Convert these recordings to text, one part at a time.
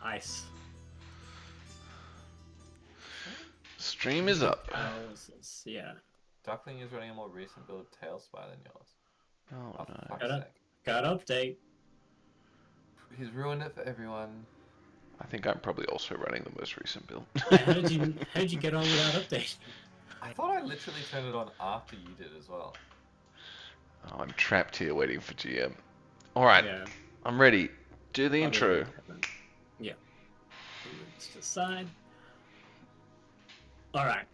Nice. Stream is up. Houses. Yeah. Duckling is running a more recent build of Talespire than yours. Oh Oh, no. fuck's Gotta, sake. gotta update. He's ruined it for everyone. I think I'm probably also running the most recent build. Yeah, how did you get on without updating? I thought I literally turned it on after you did as well. Oh, I'm trapped here waiting for GM. Alright, Yeah. I'm ready. Do the I'll intro. leave it. Yeah. Just aside. Alright.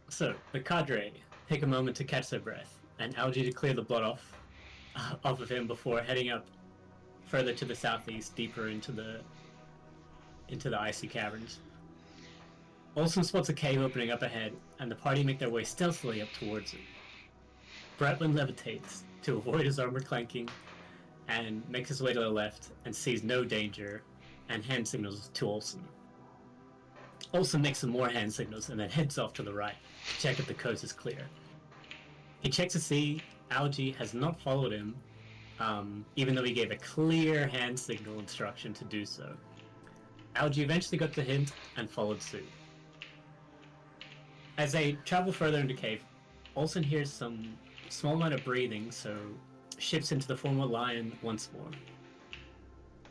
So, the cadre take a moment to catch their breath, and Algae to clear the blood off of him before heading up further to the southeast, deeper into the icy caverns. Olsen spots a cave opening up ahead, and the party make their way stealthily up towards it. Bretland levitates to avoid his armor clanking, and makes his way to the left and sees no danger, and hand signals to Olsen. Olsen makes some more hand signals and then heads off to the right to check if the coast is clear. He checks to see Algae has not followed him, even though he gave a clear hand signal instruction to do so. Algae eventually got the hint and followed suit. As they travel further into the cave, Olsen hears some small amount of breathing, so shifts into the form of lion once more.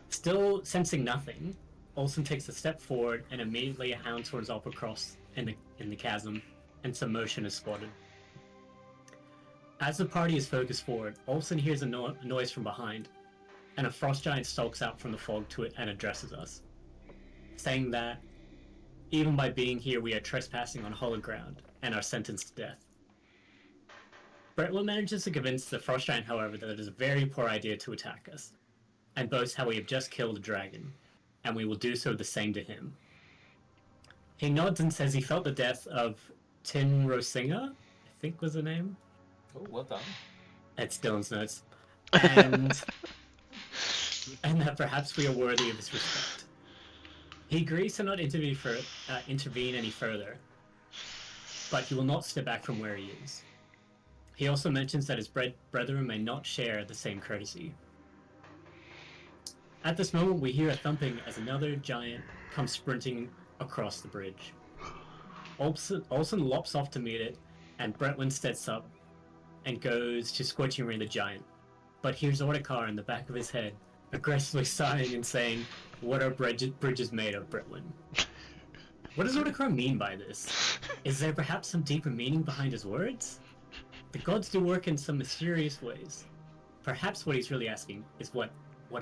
Still sensing nothing, Olsen takes a step forward and immediately a hound soars up across in the chasm, and some motion is spotted. As the party is focused forward, Olsen hears a noise from behind, and a frost giant stalks out from the fog to it and addresses us, saying that even by being here we are trespassing on hollow ground and are sentenced to death. Bretland manages to convince the frost giant, however, that it is a very poor idea to attack us, and boasts how we have just killed a dragon, and we will do so the same to him. He nods and says he felt the death of Tin Rosinga, I think was the name. Oh, well done. It's Dylan's notes. And that perhaps we are worthy of his respect. He agrees to not intervene any further, but he will not step back from where he is. He also mentions that his brethren may not share the same courtesy. At this moment, we hear a thumping as another giant comes sprinting across the bridge. Olsen lops off to meet it, and Bretland steps up and goes to scorching ray the giant, but hears Ortikar in the back of his head, aggressively sighing and saying, "What are bridges made of, Bretland?" What does Ortikar mean by this? Is there perhaps some deeper meaning behind his words? The gods do work in some mysterious ways. Perhaps what he's really asking is what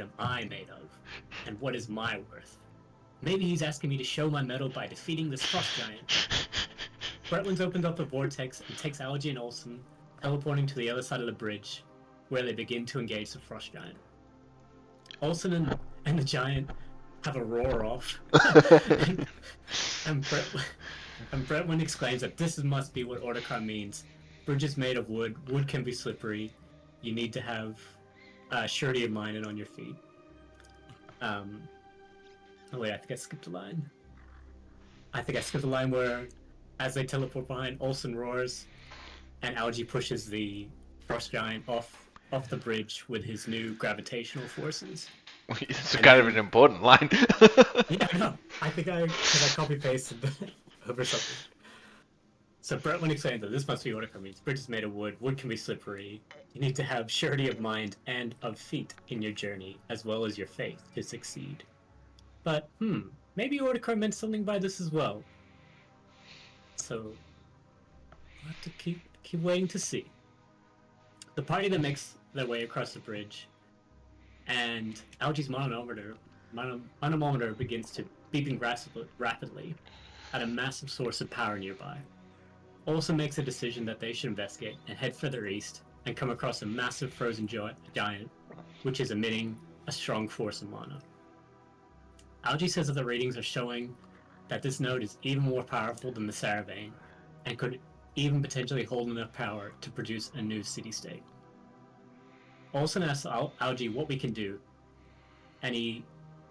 am I made of? And what is my worth? Maybe he's asking me to show my mettle by defeating this frost giant. Bretland's opens up the vortex and takes Algae and Olsen, teleporting to the other side of the bridge, where they begin to engage the frost giant. Olsen and the giant have a roar off, and Bretland exclaims that this must be what Ortikar means. Bridges made of wood. Wood can be slippery. You need to have surety of mind and on your feet. Oh wait, I think I skipped a line. I think I skipped a line where, as they teleport behind, Olsen roars, and Algae pushes the frost giant off the bridge with his new gravitational forces. It's kind of an important line. Yeah, no, I think because I copy pasted over something. So Bretland explains that this must be what it means. Bridge is made of wood. Wood can be slippery. You need to have surety of mind and of feet in your journey, as well as your faith, to succeed. But, maybe Ortikar meant something by this as well. So, we'll have to keep waiting to see. The party then makes their way across the bridge, and Algae's manometer begins to beeping rapidly at a massive source of power nearby. Olsen makes a decision that they should investigate and head further east and come across a massive frozen giant, which is emitting a strong force of mana. Algae says that the readings are showing that this node is even more powerful than the Saravane, and could even potentially hold enough power to produce a new city-state. Olsen asks Algae what we can do, and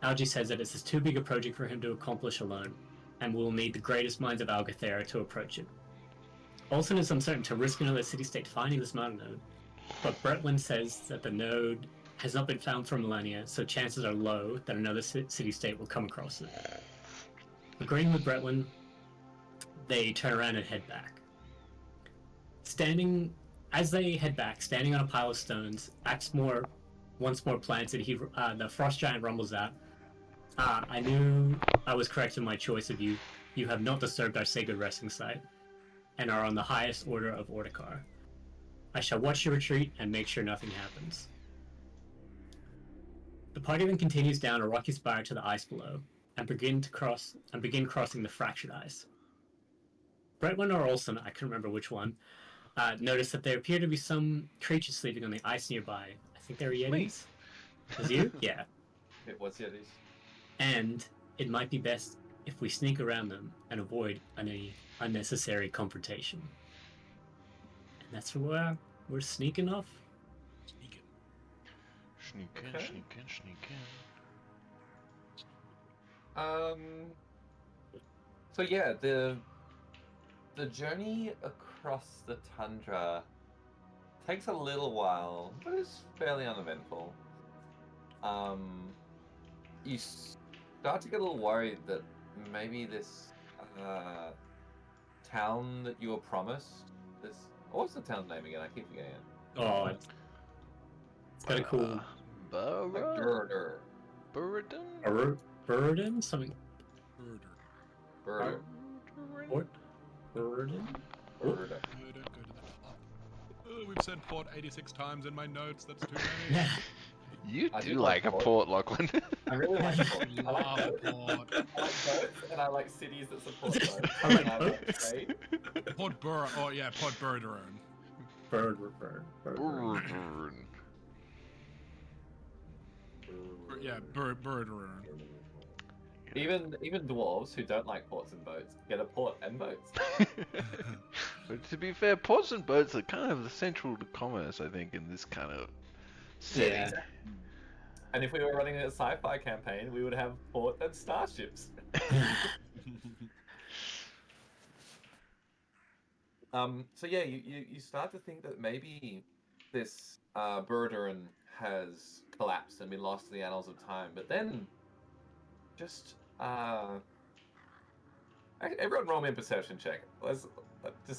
Algae says that this is too big a project for him to accomplish alone, and we will need the greatest minds of Algathera to approach it. Olsen is uncertain to risk another city-state finding this mountain node, but Bretland says that the node has not been found for millennia, so chances are low that another city-state will come across it. Agreeing with Bretwin, they turn around and head back. As they head back, standing on a pile of stones, once more planted, the frost giant rumbles out. I knew I was correct in my choice of you. You have not disturbed our sacred resting site, and are on the highest order of Orticar. I shall watch your retreat and make sure nothing happens. The party then continues down a rocky spire to the ice below, and begin crossing the fractured ice. Bretwin or Olsen, I couldn't remember which one, noticed that there appear to be some creatures sleeping on the ice nearby. I think they were Yetis. Was you? Yeah. It was Yetis. And it might be best if we sneak around them and avoid any unnecessary confrontation. And that's where we're sneaking off. Sneaking, Okay. sneaking. So yeah, the journey across the tundra takes a little while, but it's fairly uneventful. You start to get a little worried that maybe this town that you were promised, what's the town name again? I keep forgetting it. Oh, it's got a cool Like Durder. burden? Something. Burden. Burden? Go to the top. We've said port 86 times in my notes. That's too many. Yeah. You I do do like like a port. port, Lachlan. I really like port. I like Love both. port. I like both, and I like cities that support both. I like And I like both. trade. Port Bur. Oh yeah, Port Burderon. Burn. Yeah, Burderon. Even dwarves who don't like ports and boats get a port and boats. But to be fair, ports and boats are kind of central to commerce, I think, in this kind of setting. Yeah. And if we were running a sci-fi campaign, we would have port and starships. So yeah, you start to think that maybe this Burderon has collapsed and been lost to the annals of time. But then, just everyone roll me a perception check. Let's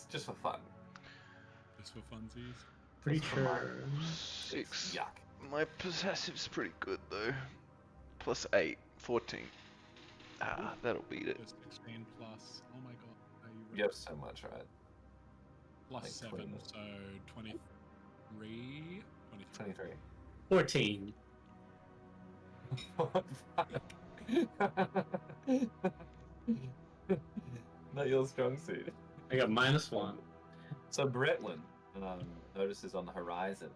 just for fun. Just for funsies. Pretty Just for fun. sure. 6. Yuck. My possessive's pretty good though. Plus 8, 14. Ah, that'll beat it. Just 16 plus. Oh my god. Are you You have so much, right? Plus like 7, 20. so 23. 23. 14. Not your strong suit. I got -1. So Bretwin notices on the horizon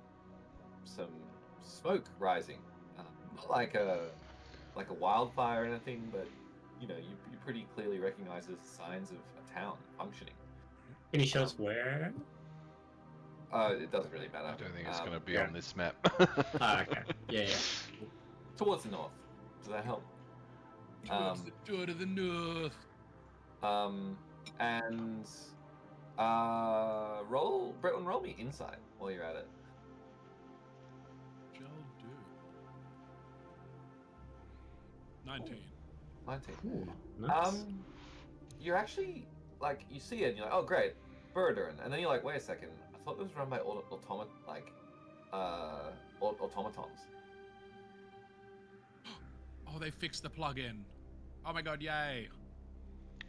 some smoke rising. Not like a wildfire or anything, but you pretty clearly recognize the signs of a town functioning. Can you show us where? It doesn't really matter. I don't think it's going to be yeah. on this map. Okay. Yeah. Towards the north. Does that help? Towards the door to the north. And Bretwin, roll me insight while you're at it. Shall do. 19. 19. Ooh, nice. You're actually like you see it, and you're like, oh great, Burderon, and then you're like, wait a second, I thought this was run by automatons. Oh, they fixed the plugin. Oh my god, yay!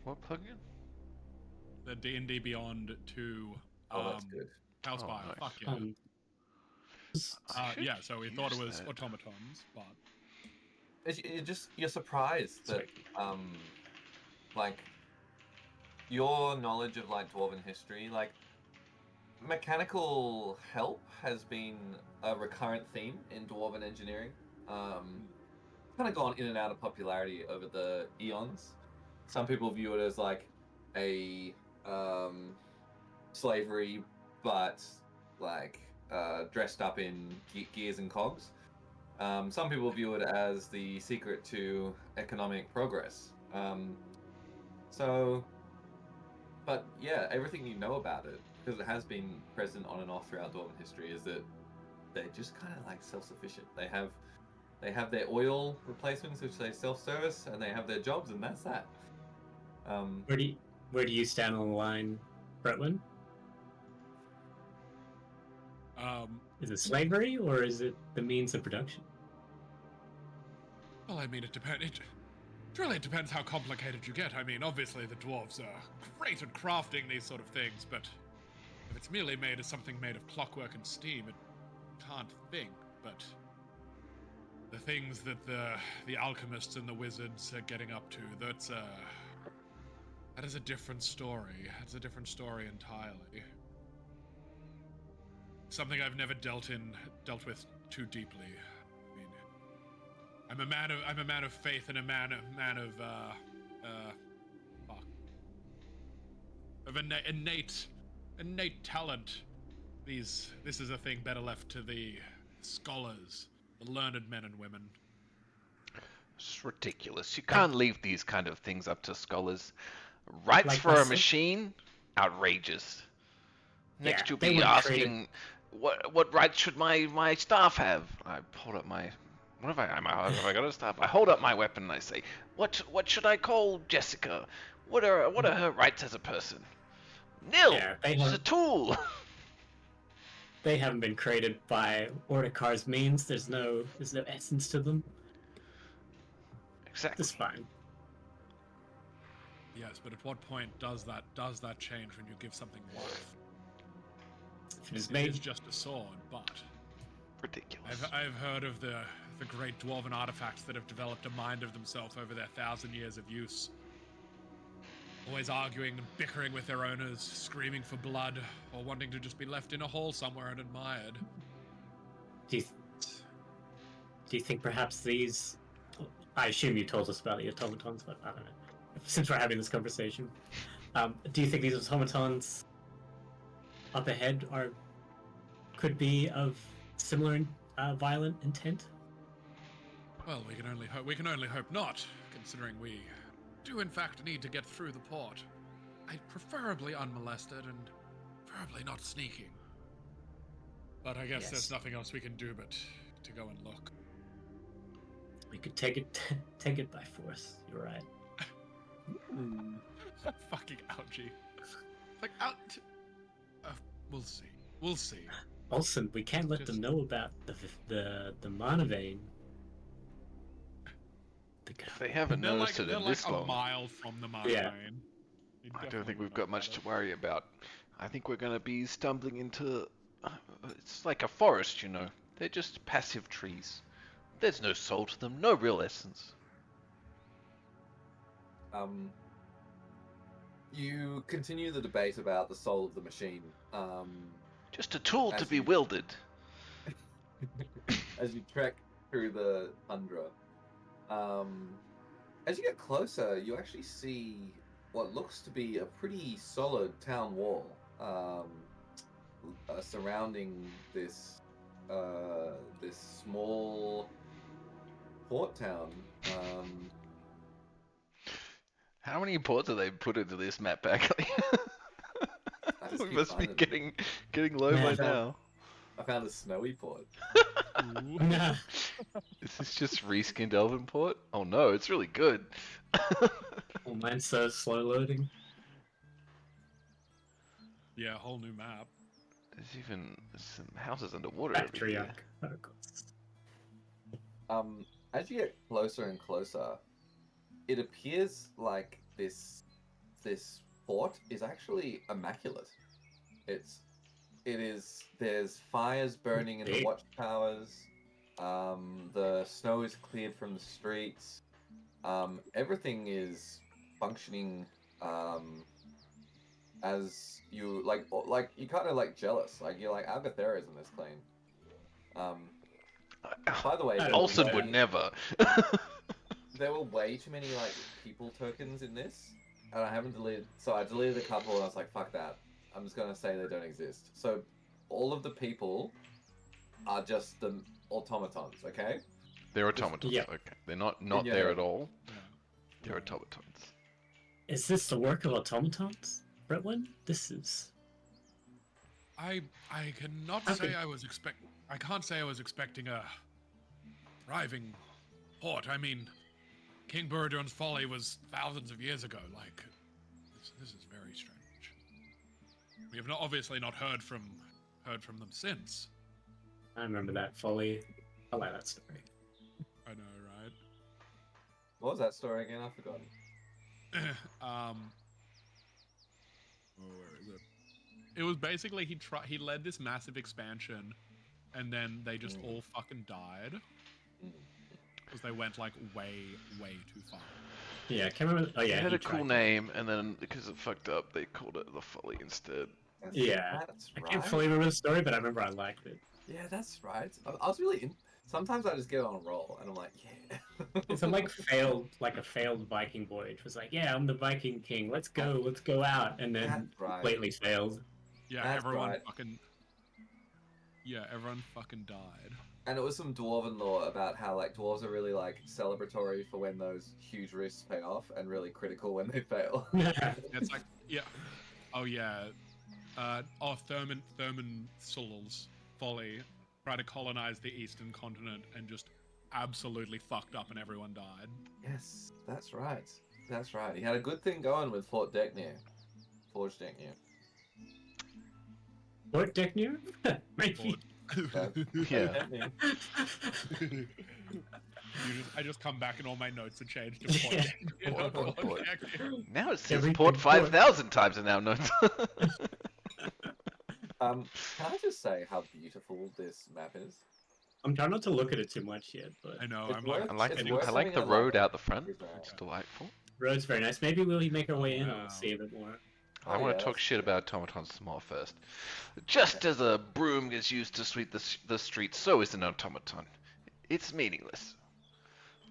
What plugin? The D&D Beyond 2 Oh, that's good. Talespire. nice. Fuck yeah. Yeah, so we thought it use was that. automatons, but You're surprised that like your knowledge of like dwarven history, like mechanical help has been a recurrent theme in dwarven engineering. Kind of gone in and out of popularity over the eons. Some people view it as like a slavery, but like dressed up in gears and cogs. Some people view it as the secret to economic progress. But yeah, everything you know about it, because it has been present on and off throughout dwarven history, is that they're just kind of like self-sufficient. They have their oil replacements, which they self-service, and they have their jobs, and that's that. Where do you stand on the line, Bretlin? Is it slavery or is it the means of production? Well, I mean, it depends. It really depends how complicated you get. I mean, obviously the dwarves are great at crafting these sort of things, but if it's merely made as something made of clockwork and steam, it can't think. But the things that the alchemists and the wizards are getting up to, that is a different story. That's a different story entirely. Something I've never dealt with too deeply. I mean, I'm a man of faith and a man of innate talent. This is a thing better left to the scholars, the learned men and women. It's ridiculous. You can't leave these kind of things up to scholars. Rights Like for a myself? machine? Outrageous. Next Yeah, you'll they be wouldn't trade asking, what rights should my staff have? I hold up my... What have I got a staff? I hold up my weapon and I say, what should I call Jessica? What are her rights as a person? Nil! Yeah, She's a tool! They haven't been created by Ordicar's means. There's no essence to them. Exactly. It's fine. Yes, but at what point does that change when you give something life? If it is It made is just a sword, but Ridiculous. I've heard of the great dwarven artifacts that have developed a mind of themselves over their 1,000 years of use. Always arguing and bickering with their owners, screaming for blood, or wanting to just be left in a hole somewhere and admired. do you think perhaps these? I assume you told us about the automatons, but I don't know. Since we're having this conversation, do you think these automatons up ahead could be of similar violent intent? Well, we can only hope not, considering we do in fact need to get through the port. Preferably unmolested and preferably not sneaking. But I guess Yes. there's nothing else we can do but to go and look. We could take it by force. You're right. Fucking algae. Like, we'll see. We'll see. Also, we can't let them know about the Monavane. They haven't noticed it in this a long. mile from the mine. Yeah. I don't think we've got much to worry about. I think we're going to be stumbling into... It's like a forest, you know. They're just passive trees. There's no soul to them, no real essence. You continue the debate about the soul of the machine. Just a tool to As be you- wielded. As you trek through the tundra. As you get closer, you actually see what looks to be a pretty solid town wall surrounding this small port town. How many ports have they put into this map pack? I just We keep must be finding getting low Yeah. by now. I found a snowy port. Ooh. Nah. Is this just reskinned Elven port? Oh no, it's really good. Oh, mine's so slow loading. Yeah, whole new map. There's even some houses underwater over Factory here. articles. As you get closer and closer, it appears like this fort is actually immaculate. There's fires burning in the Big. watchtowers. The snow is cleared from the streets. Everything is functioning as you like you kind of like jealous. Like you're like Algathera isn't this clean. By the way, there were Olsen way- would never. There were way too many like people tokens in this, and I haven't deleted. So I deleted a couple, and I was like, "Fuck that! I'm just gonna say they don't exist." So all of the people are just the automatons. Okay. They're automatons. Yeah. Okay, they're not Yeah. there at all. Yeah. They're automatons. Is this the work of automatons, Bretlin? This is. I cannot Okay. say I was expecting. I can't say I was expecting a thriving port. I mean, King Buradurn's folly was thousands of years ago. Like, this is very strange. We have obviously not heard from them since. I remember that folly. I like that story. I know, right? What was that story again? I've forgotten. Oh, where is it? It was basically he led this massive expansion, and then they just all fucking died because they went like way too far. Yeah, I can't remember. Oh yeah, It had he a cool tried to- name, and then because it fucked up, they called it the Folly instead. Yeah, That's I right. can't fully remember the story, but I remember I liked it. Yeah, that's right. I was really sometimes I just get on a roll and I'm like, yeah. It's like a failed Viking voyage. It was like, yeah, I'm the Viking king. Let's go out, and then That's right. completely failed. Yeah, That's everyone right. fucking. Yeah, everyone fucking died. And it was some dwarven lore about how like dwarves are really like celebratory for when those huge risks pay off, and really critical when they fail. It's like, yeah. Oh yeah. Thurman Sull's folly tried to colonize the eastern continent and just absolutely fucked up, and everyone died. Yes, that's right. That's right. He had a good thing going with Forge Decknear. What Decknear? Maybe. Yeah. I just come back and all my notes are changed to Port Decknear. Port Port Decknear. Decknear. Now it says Everything port port. 5,000 times in our notes. Can I just say how beautiful this map is? I'm trying not to look at it too much yet, but I know. It's I'm like, worth- I like it's the, worth I like having the a road look. out the front. It's, It's delightful. road's very nice. Maybe we'll make our way in and Wow. we'll see a bit more. I Oh, want yeah, to talk that's shit good. about automatons some more first. Just as a broom is used to sweep the streets, so is an automaton. It's meaningless.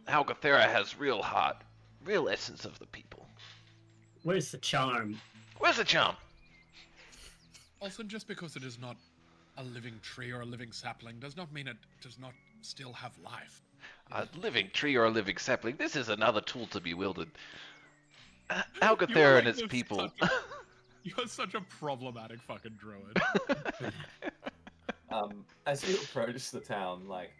Algathera has real heart, real essence of the people. Where's the charm? Where's the charm? also, just because it is not a living tree or a living sapling does not mean it does not still have life. A living tree or a living sapling. This is another tool to be wielded. You are Algathera and like its this people. You're such a problematic fucking druid. As you approach the town, like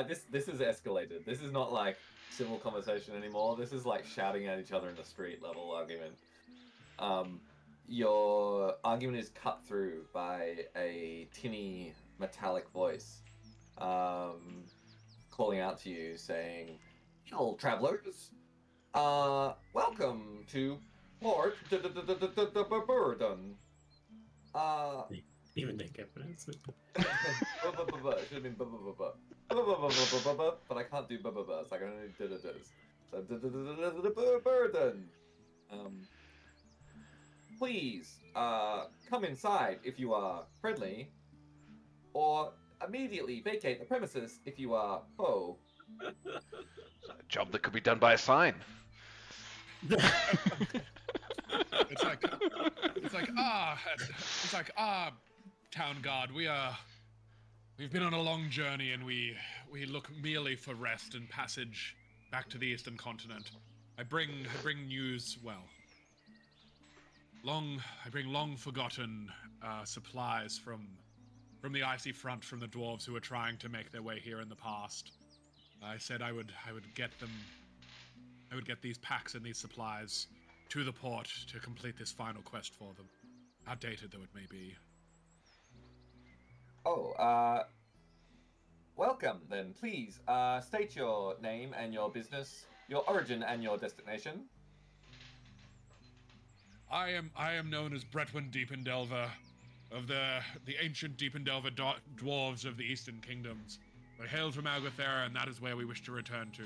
this is escalated. This is not like civil conversation anymore. This is like shouting at each other in the street level argument. Your argument is cut through by a tinny metallic voice, calling out to you saying, "Hello, travelers. Welcome to Port Burden. Even they can pronounce it. It should have been but I can't do so I can only so burden. Please, come inside if you are friendly, or immediately vacate the premises if you are foe. A job that could be done by a sign. It's like town guard. We've been on a long journey, and we look merely for rest and passage back to the eastern continent. I bring news. Well, I bring long forgotten supplies from the icy front from the dwarves who were trying to make their way here in the past. I said I would get them. I would get these packs and these supplies to the port to complete this final quest for them, outdated though it may be. Oh, welcome then. Please, state your name and your business, your origin and your destination. I am known as Bretwin Deependelver, of the ancient Deependelver dwarves of the Eastern Kingdoms. I hail from Algathera, and that is where we wish to return to.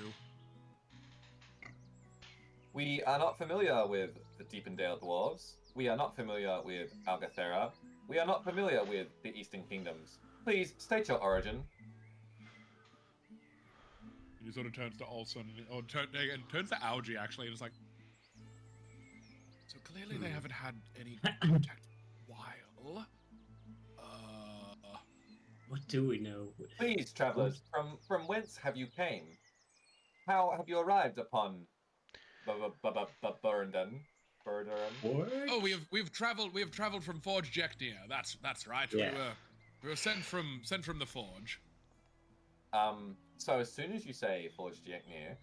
We are not familiar with the Deependale dwarves. We are not familiar with Algathera. We are not familiar with the Eastern Kingdoms. Please state your origin. He sort of turns to Olson, or turns to Algie actually, and is like, so clearly they haven't had any contact in a while. What do we know? Please, travelers, from whence have you came? How have you arrived upon Burden? Forge? Oh, we have traveled from Forge Decknear. That's right. Yeah. We were sent from the forge. So as soon as you say Forge Jeknir,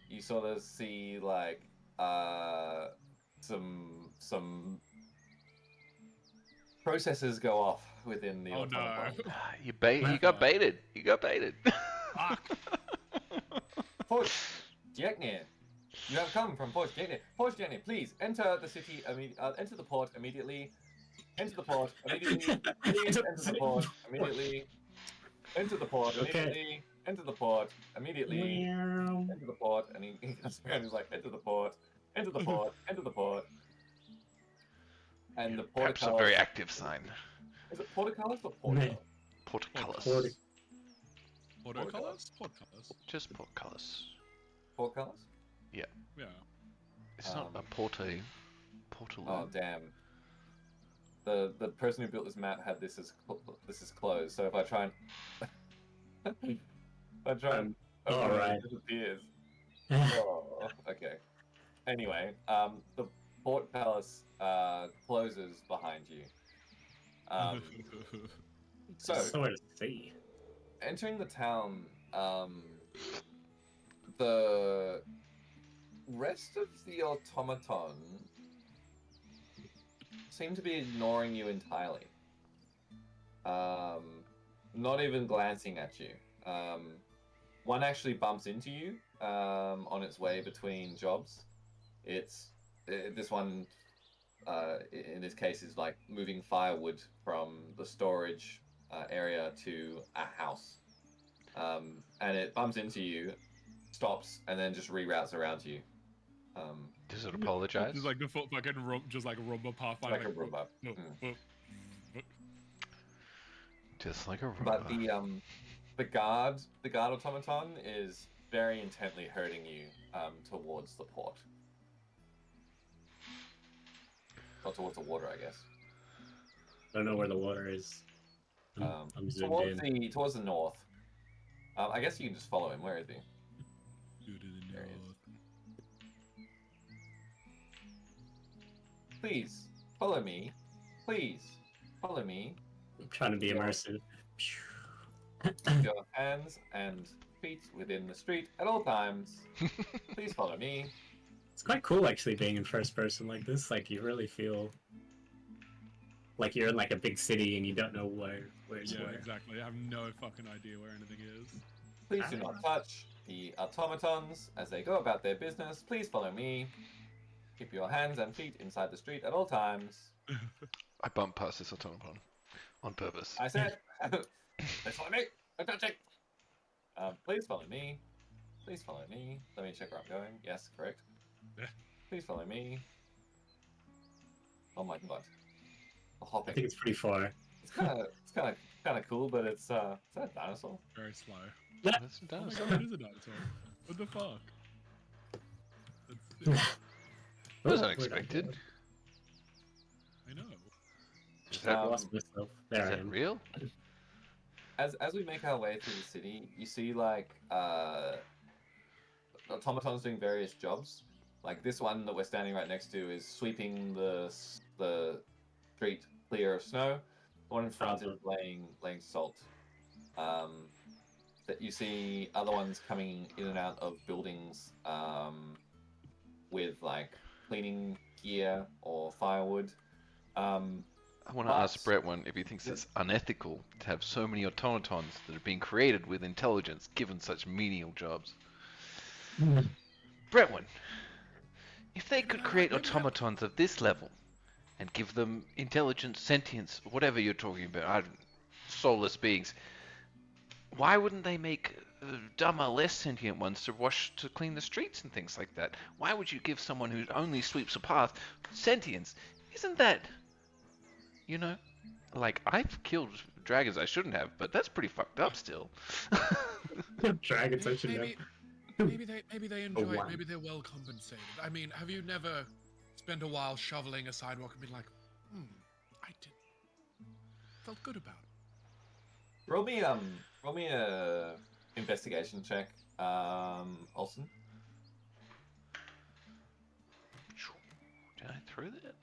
you sort of see like some processes go off within the Oh, no. automaton. You got baited. You got baited. Fuck. Forge Jeknir, you have come from Forge Jeknir. Forge Jeknir, please enter the city. Enter the port immediately. Enter the port immediately. Please enter the port immediately. Enter the port immediately. Enter the port immediately. Enter the port, and he comes around. He's like, enter the port. Enter the port. Enter the port. And the Perhaps a portcullis. very active sign. Is it portcullis or portcullis? Portcullis. Portcullis? Portcullis. Just portcullis. Portcullis? Yeah. It's not a portal. Oh damn. The person who built this map had this as closed. So if I try and open alright. it disappears. Oh, okay. Anyway, the portcullis closes behind you. So Somewhere to see. entering the town, the rest of the automaton seem to be ignoring you entirely. Not even glancing at you. One actually bumps into you on its way between jobs. This one, in this case, is like moving firewood from the storage area to a house. And it bumps into you, stops, and then just reroutes around you. Does it apologize? Just like the fucking just like a Roomba Pathfinder. Like a robot. Just like a robot. But the guard automaton is very intently herding you towards the port. Or towards the water, I guess. I don't know where the water is. I'm zoomed Towards in. towards the north. I guess you can just follow him. Where is he? There he is. Please follow me. Please follow me. I'm trying to be immersive. Keep your hands and feet within the street at all times. Please follow me. It's quite cool actually being in first person like this. Like you really feel like you're in like a big city and you don't know where's Yeah, where. exactly. I have no fucking idea where anything is. Please do not touch the automatons as they go about their business. Please follow me. Keep your hands and feet inside the street at all times. I bumped past this automaton on purpose. I said, please follow me. Don't touch it. Please follow me. Please follow me. Let me check where I'm going. Yes, correct. Yeah. Please follow me. Oh my god. The I hopping. think it's pretty far. It's kind of cool, but it's that a dinosaur? Very slow. That's a Oh my dinosaur. god, it is a dinosaur. What the fuck? That's, That was Oh, unexpected. I know. Is I that, lost myself. There is I that am. real? As we make our way through the city, you see like automatons doing various jobs. Like this one that we're standing right next to is sweeping the street clear of snow. The one in front is laying salt. That you see other ones coming in and out of buildings with like cleaning gear or firewood. I want to ask Brett one if he thinks it's unethical to have so many automatons that are being created with intelligence given such menial jobs. Bretwin, if they could create automatons of this level and give them intelligence, sentience, whatever you're talking about, soulless beings, why wouldn't they make dumber, less sentient ones to clean the streets and things like that? Why would you give someone who only sweeps a path sentience? Isn't that, you know, like I've killed dragons I shouldn't have, but that's pretty fucked up still. Dragons, I should know. Maybe they enjoy it. one. Maybe they're well compensated. I mean, have you never spent a while shoveling a sidewalk and been like, I did, felt good about it. Roll me a investigation check, Olsen. Did I throw that?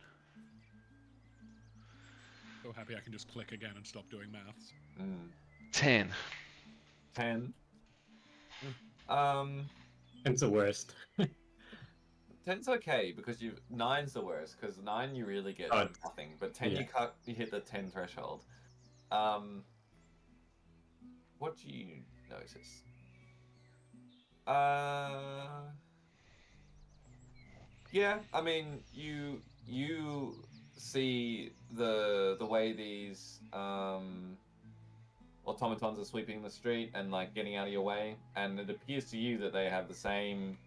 So happy I can just click again and stop doing maths. 10. 10. It's the worst. 10's okay because 9's the worst because 9 you really get Oh, nothing, but 10 yeah. you hit the 10 threshold. What do you notice? Yeah, I mean you see the way these automatons are sweeping the street and like getting out of your way, and it appears to you that they have the same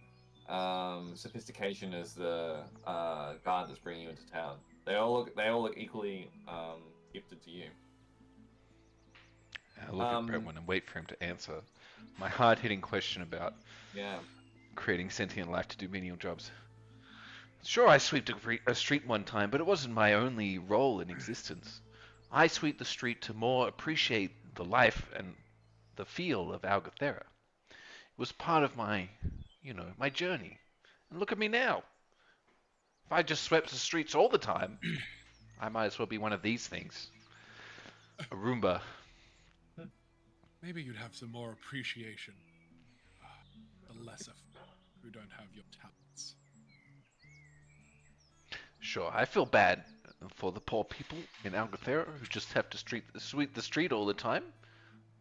sophistication as the guard that's bringing you into town. They all look equally gifted to you. I look at Brentwood and wait for him to answer my hard-hitting question about Yeah. creating sentient life to do menial jobs. Sure, I swept a street one time, but it wasn't my only role in existence. I swept the street to more appreciate the life and the feel of Algathera. It was part of my, my journey. And look at me now. If I just swept the streets all the time, I might as well be one of these things. A Roomba. Maybe you'd have some more appreciation. The lesser who don't have your talents. Sure, I feel bad for the poor people in Algathera who just have to sweep the street all the time.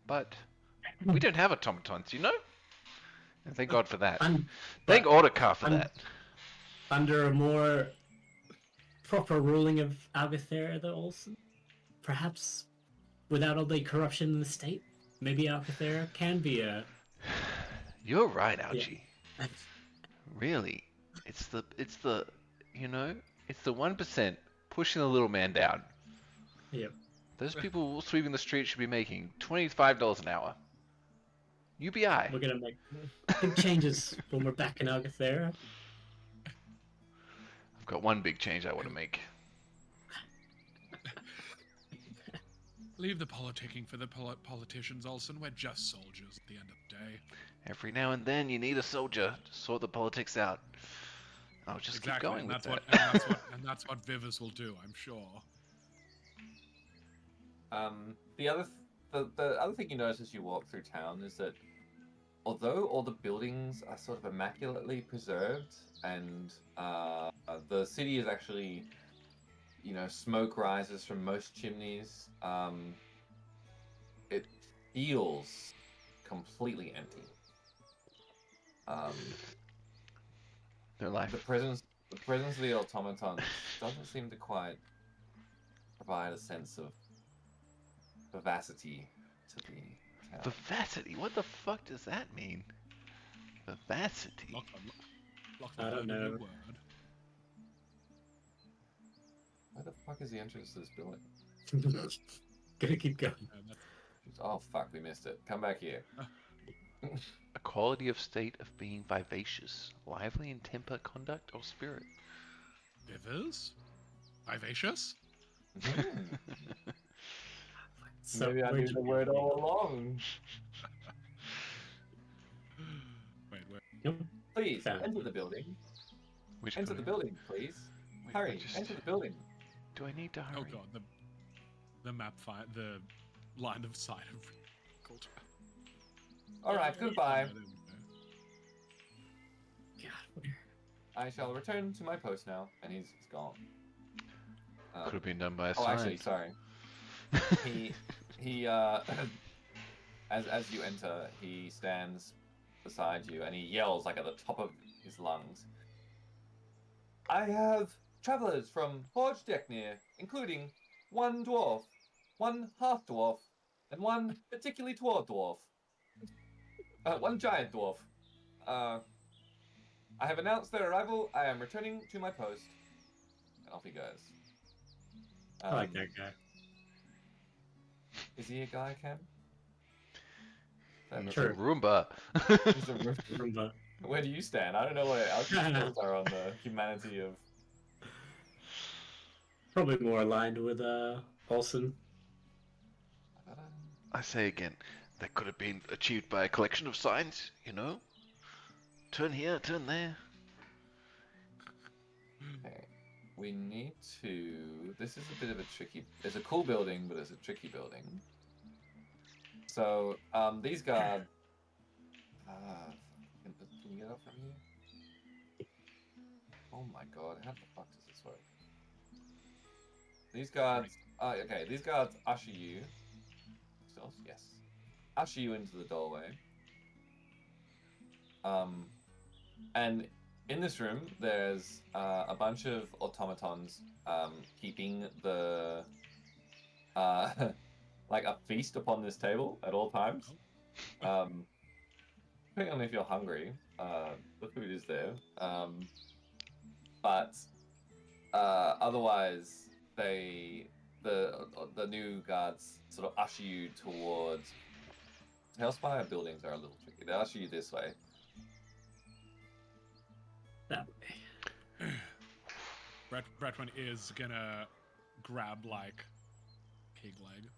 But we don't have automatons, And thank God for that. Thank Autocar for that. Under a more proper ruling of Algathera, though, Olsen, perhaps without all the corruption in the state, maybe Algathera can be a... You're right, Algie. Yeah. Really. It's the 1% pushing the little man down. Yep. Those people sweeping the street should be making $25 an hour. UBI. We're gonna make big changes when we're back in Algathera. I've got one big change I want to make. Leave the politicking for the politicians, Olsen. We're just soldiers at the end of the day. Every now and then you need a soldier to sort the politics out. I'll just keep going with that. And that's what Vivus will do, I'm sure. The other thing you notice as you walk through town is that although all the buildings are sort of immaculately preserved and the city is actually, smoke rises from most chimneys, it feels completely empty. Their life. The presence of the automatons doesn't seem to quite provide a sense of vivacity to the town. Vivacity? What the fuck does that mean? Vivacity? I don't know. Word. Where the fuck is the entrance to this building? Gonna keep going. Oh fuck, we missed it. Come back here. A quality of state of being vivacious, lively in temper, conduct, or spirit. Vivers? Vivacious? So Maybe I knew the word all along. Wait. Please, Found enter it. the building. Which Enter the building, please. Hurry, enter the building. Do I need to hurry? Oh god, the map the line of sight of called. Alright, goodbye. God, I shall return to my post now, and he's gone. Could have been done by a Oh, sign. actually, sorry. He as you enter, he stands beside you and he yells like at the top of his lungs. I have travelers from Forge Deknir, including one dwarf, one half dwarf, and one particularly tall dwarf. One giant dwarf. I have announced their arrival. I am returning to my post. And off he goes. I like that guy. Is he a guy, Cam? He's Sure. a Roomba. He's a Roomba. Where do you stand? I don't know what else thoughts are on the humanity of... Probably more aligned with Olsen. I say again, that could have been achieved by a collection of signs, Turn here, turn there. Okay. we need to. This is a bit of a tricky. It's a cool building, but it's a tricky building. So, these guards. Can you get up from here? Oh my god, how the fuck does this work? These guards. Okay, these guards usher you. Yes. Usher you into the doorway. And in this room, there's a bunch of automatons keeping the like a feast upon this table at all times. Depending on if you're hungry, the food is there. But otherwise, the new guards sort of usher you towards. Talespire buildings are a little tricky. They usher you this way. That way. Bretwin is gonna grab like pig leg,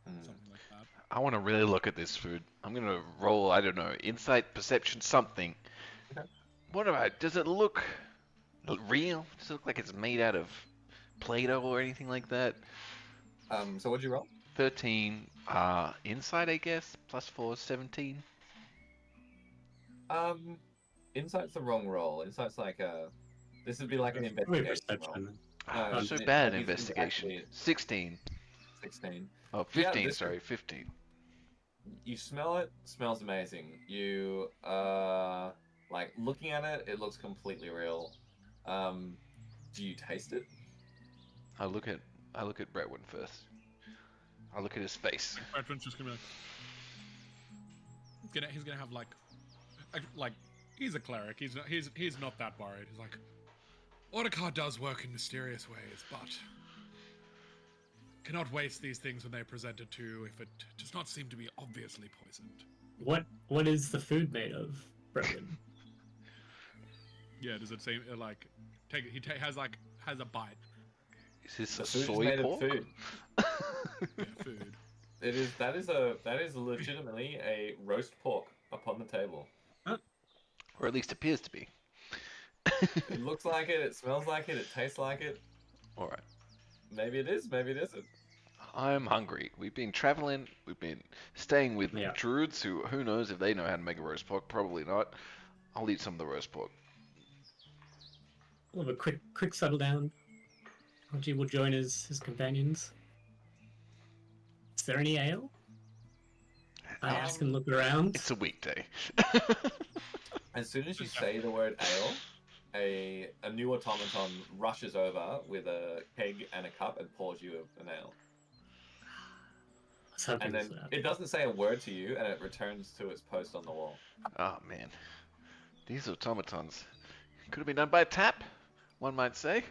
something like that. I want to really look at this food. I'm gonna roll, I don't know, insight, perception, something. Okay. What about? Does it look real? Does it look like it's made out of Play-Doh or anything like that? So what'd you roll? 13. Insight, I guess. +4, 17. Insight's the wrong roll. Insight's like a. This would be like an Probably investigation roll. perception. I'm so it- bad at it's investigation. actually 16. 16. Oh, Yeah, 15, this- sorry, 15. You smell it. Smells amazing. You like looking at it. It looks completely real. Do you taste it? I look at Bretwin first. I look at his face. Bretwin's just gonna be like, he's gonna have like he's a cleric. He's not that worried. He's like, Autocar does work in mysterious ways, but cannot waste these things when they're presented to if it does not seem to be obviously poisoned. What is the food made of, Bretwin? Yeah, does it seem like has a bite? Is this The a food is soy made pork? of food. Yeah, food. It is. That is legitimately a roast pork upon the table. Or at least appears to be. It looks like it. It smells like it. It tastes like it. Alright. Maybe it is. Maybe it isn't. I'm hungry. We've been traveling. We've been staying with Yeah. druids who knows if they know how to make a roast pork. Probably not. I'll eat some of the roast pork. We'll have a quick settle down. Archie will join his companions. Is there any ale? I ask and look around. It's a weekday. As soon as you say the word ale, a new automaton rushes over with a keg and a cup and pours you an ale. I was hoping And then for that. it doesn't say a word to you, and it returns to its post on the wall. Oh man, these automatons could have been done by a tap, one might say.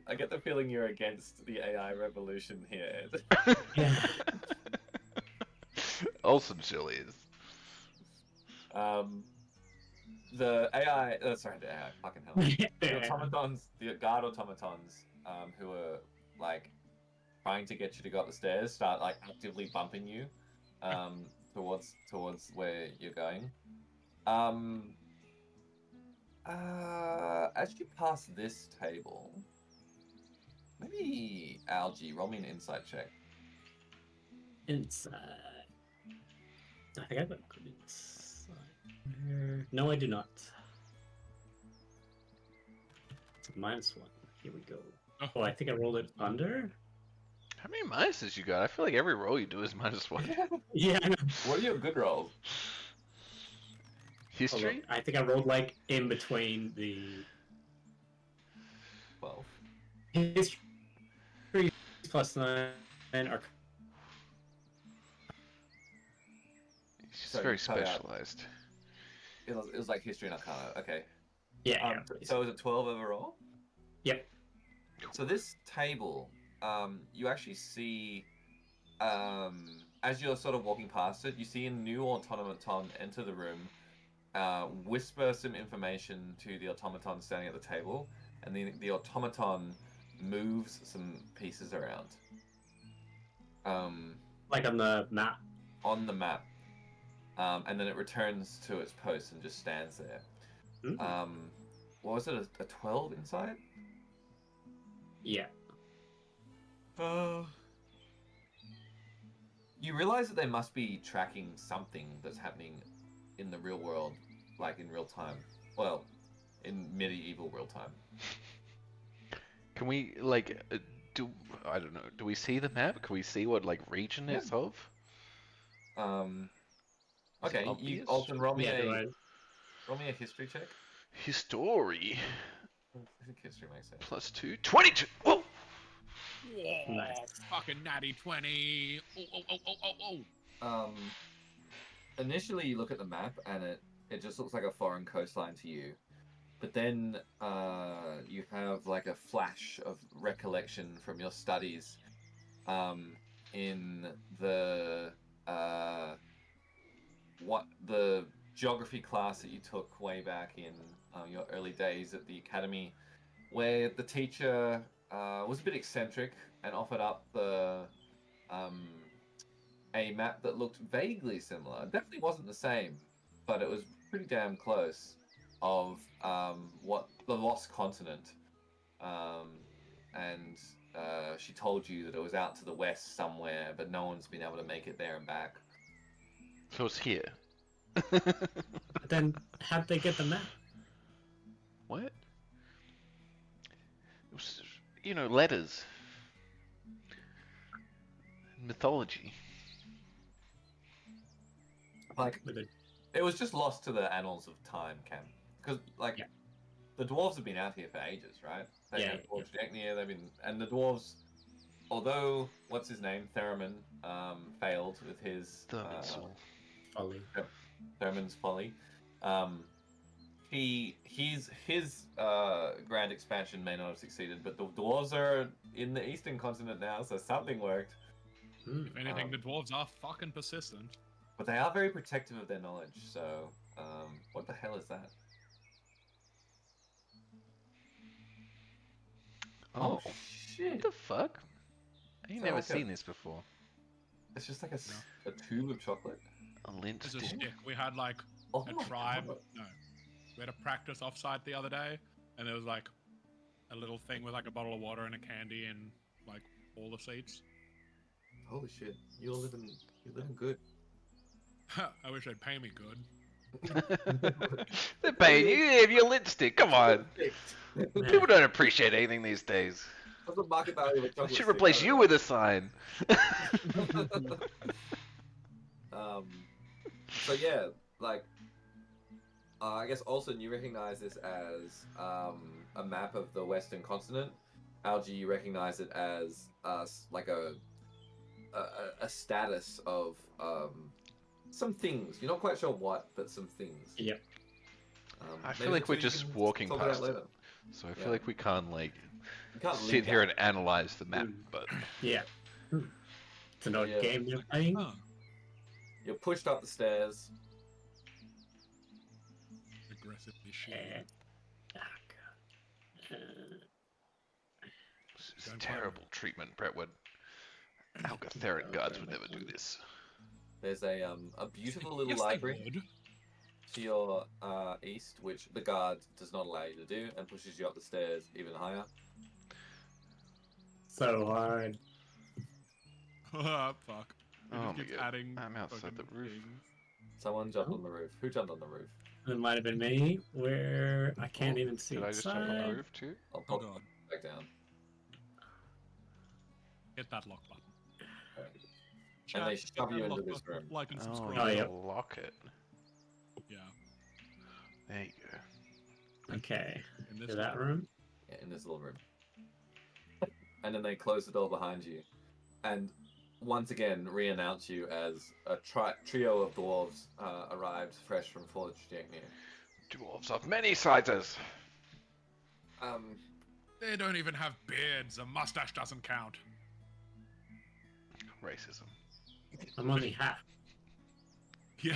I get the feeling you're against the AI revolution here, Ed. Yeah. Olsen surely is. The AI, sorry, the AI, fucking hell. The automatons, the guard automatons, who are like trying to get you to go up the stairs, start like actively bumping you, towards where you're going. As you pass this table, maybe Algae, roll me an insight check. Inside. I think I've got good insight. No, I do not. It's a -1. Here we go. Oh, I think I rolled it under. How many minuses you got? I feel like every roll you do is -1. Yeah, I know. What are your good rolls? History? I think I rolled like in between the 12. history +9 or She's So very you cut out. specialized. It was like history and arcana. Okay. yeah. So it was a 12 overall? Yep. So this table, you actually see, as you're sort of walking past it, you see a new automaton enter the room, whisper some information to the automaton standing at the table, and the automaton moves some pieces around. Like on the map. On the map. and then it returns to its post and just stands there. Mm. What was it? A 12 inside? Yeah. You realize that they must be tracking something that's happening in the real world, like in real time. Well, in medieval real time. Can we like do I don't know? Do we see the map? Can we see what like region Yeah. it's of? Is it Okay, you obvious? Alton, roll me Yeah, a history check. History I think history makes sense. +2, 22. Whoa! Whoa, Nice. fucking natty 20. Oh. Initially you look at the map and it just looks like a foreign coastline to you. But then you have like a flash of recollection from your studies in the the geography class that you took way back in your early days at the academy, where the teacher was a bit eccentric and offered up a map that looked vaguely similar. It definitely wasn't the same, but it was pretty damn close, of what the lost continent. And she told you that it was out to the west somewhere, but no one's been able to make it there and back. So it's here. But then, how'd they get the map? What? It was, letters. Mythology. Like, With it? it was just lost to the annals of time, Cam. Because, like, Yeah. the dwarves have been out here for ages, right? They've Yeah, been Forged Degnia, and the dwarves, although, what's his name, Theremin, failed with his Thurman's Folly. Theremin's folly. His grand expansion may not have succeeded, but the dwarves are in the eastern continent now, so something worked. Hmm. If anything, the dwarves are fucking persistent. But they are very protective of their knowledge, so what the hell is that? Oh, shit! what the fuck? I've Is that never like seen this before. It's just like a tube of chocolate. A lint There's a stick. stick. We had like Oh a my tribe. God. No, we had a practice offsite the other day, and there was like a little thing with like a bottle of water and a candy and like all the seats. Holy shit! You're living good. I wish they'd pay me good. They're paying you if your lint stick. Come on. People don't appreciate anything these days. What's the market value of a I chocolate should stick? replace you with a sign. So yeah, like, I guess also you recognize this as a map of the Western continent. Algie, you recognize it as like a status of some things. You're not quite sure what, but some things. Yep. I feel maybe like we're you just can walking sort it out past it. later. So I feel Yeah. like we can't like You can't sit leave here that. and analyze the map, Mm. but Yeah. It's an odd Yeah. game you're playing. Huh. You're pushed up the stairs. Aggressively shit. Oh, God. this is Don't terrible treatment, Brentwood. Algotheric guards would never do this. There's a beautiful little Yes, they library would. to your east, which the guard does not allow you to do, and pushes you up the stairs even higher. So hard. Fuck. It Oh just my keeps God. adding I'm outside fucking the roof. things. Someone jumped Oh. on the roof. Who jumped on the roof? It might have been me, where I can't Oh, even see Did I just jump on the inside. roof too? I'll Oh pop god. back down. Hit that lock button. And they Chat, shove you hit that into lock this button, room. Like and Oh, subscribe. Oh, you yeah. gotta lock it. Yeah. There you go. Okay. In this To that room. Yeah, in this little room. And then they close the door behind you, and once again re-announce you as a trio of dwarves arrived fresh from Forged Degnia. Dwarves of many sizes. They don't even have beards. A mustache doesn't count. Racism. I'm only half. Yeah,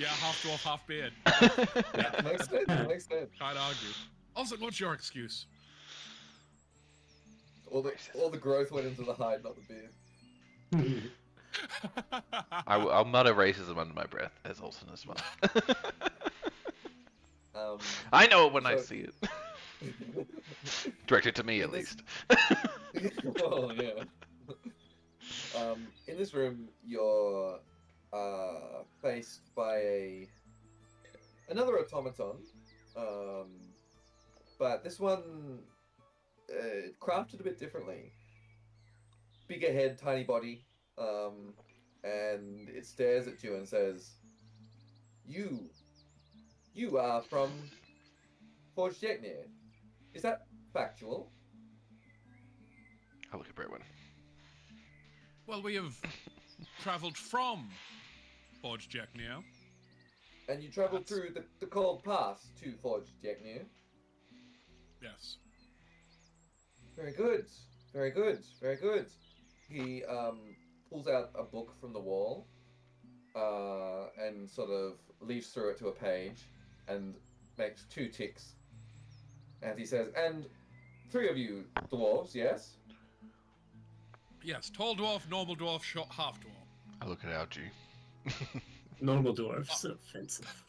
half dwarf, half beard. Makes sense. Makes sense. Can't argue. Also, what's your excuse? All the growth went into the hide, not the beard. I'll mutter racism under my breath as Olsen as well. I know it when I so- see it. Directed to me, In at this- least. Oh yeah. In this room, you're faced by another automaton, but this one crafted a bit differently. Bigger head, tiny body, and it stares at you and says, "You are from Forge Jetnir. Is that factual?" I look at Bretwin. Well, we have travelled from Forge Jetnir. And you travelled That's- through the cold pass to Forge Jetnir. Yes. Very good. Very good. Very good. He pulls out a book from the wall and sort of leaves through it to a page and makes 2 ticks. And he says, "And 3 of you dwarves, yes?" Yes, tall dwarf, normal dwarf, short half dwarf. I look at Algie. Normal dwarfs are offensive.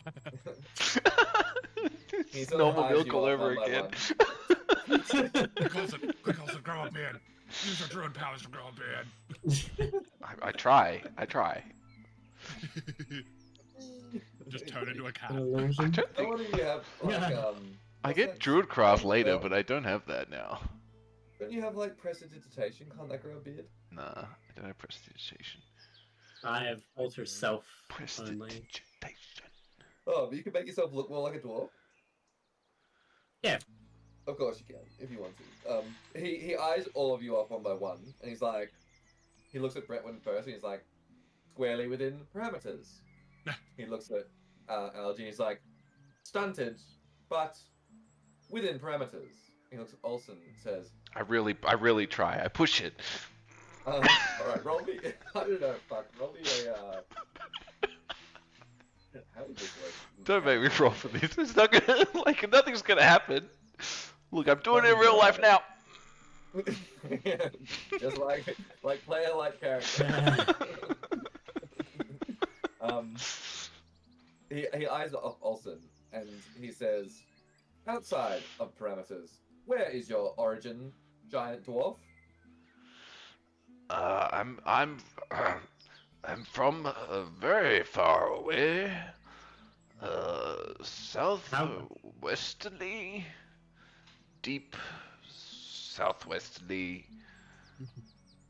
He sort of Normal eyes milk you all up over one by again. one. Quick Olsen, grow up, man. Use your druid powers to grow up, man. I try. Just turn into a An cat. I illusion. don't think... None of you have like I what's get that Druidcraft spell? later, but I don't have that now. Don't you have like prestidigitation? Can't that grow a beard? Nah, I don't have prestidigitation. I have alter self only. Prestidigitation. Oh, but you can make yourself look more like a dwarf. Yeah. Of course you can, if you want to. He eyes all of you up one by one, and he's like, he looks at Bretwin first, and he's like, squarely within parameters. He looks at Algie, and he's like, stunted, but within parameters. He looks at Olsen and says, I really try. I push it. alright, roll me, I don't know, fuck, roll me a, how would this work? Don't make me roll for this. It's not gonna, like, nothing's gonna happen. Look, I'm doing it in real life now. Just like player, like character. He eyes off Olsen and he says, outside of parameters, where is your origin, giant dwarf? I'm from very far away. Southwesterly, deep southwesterly.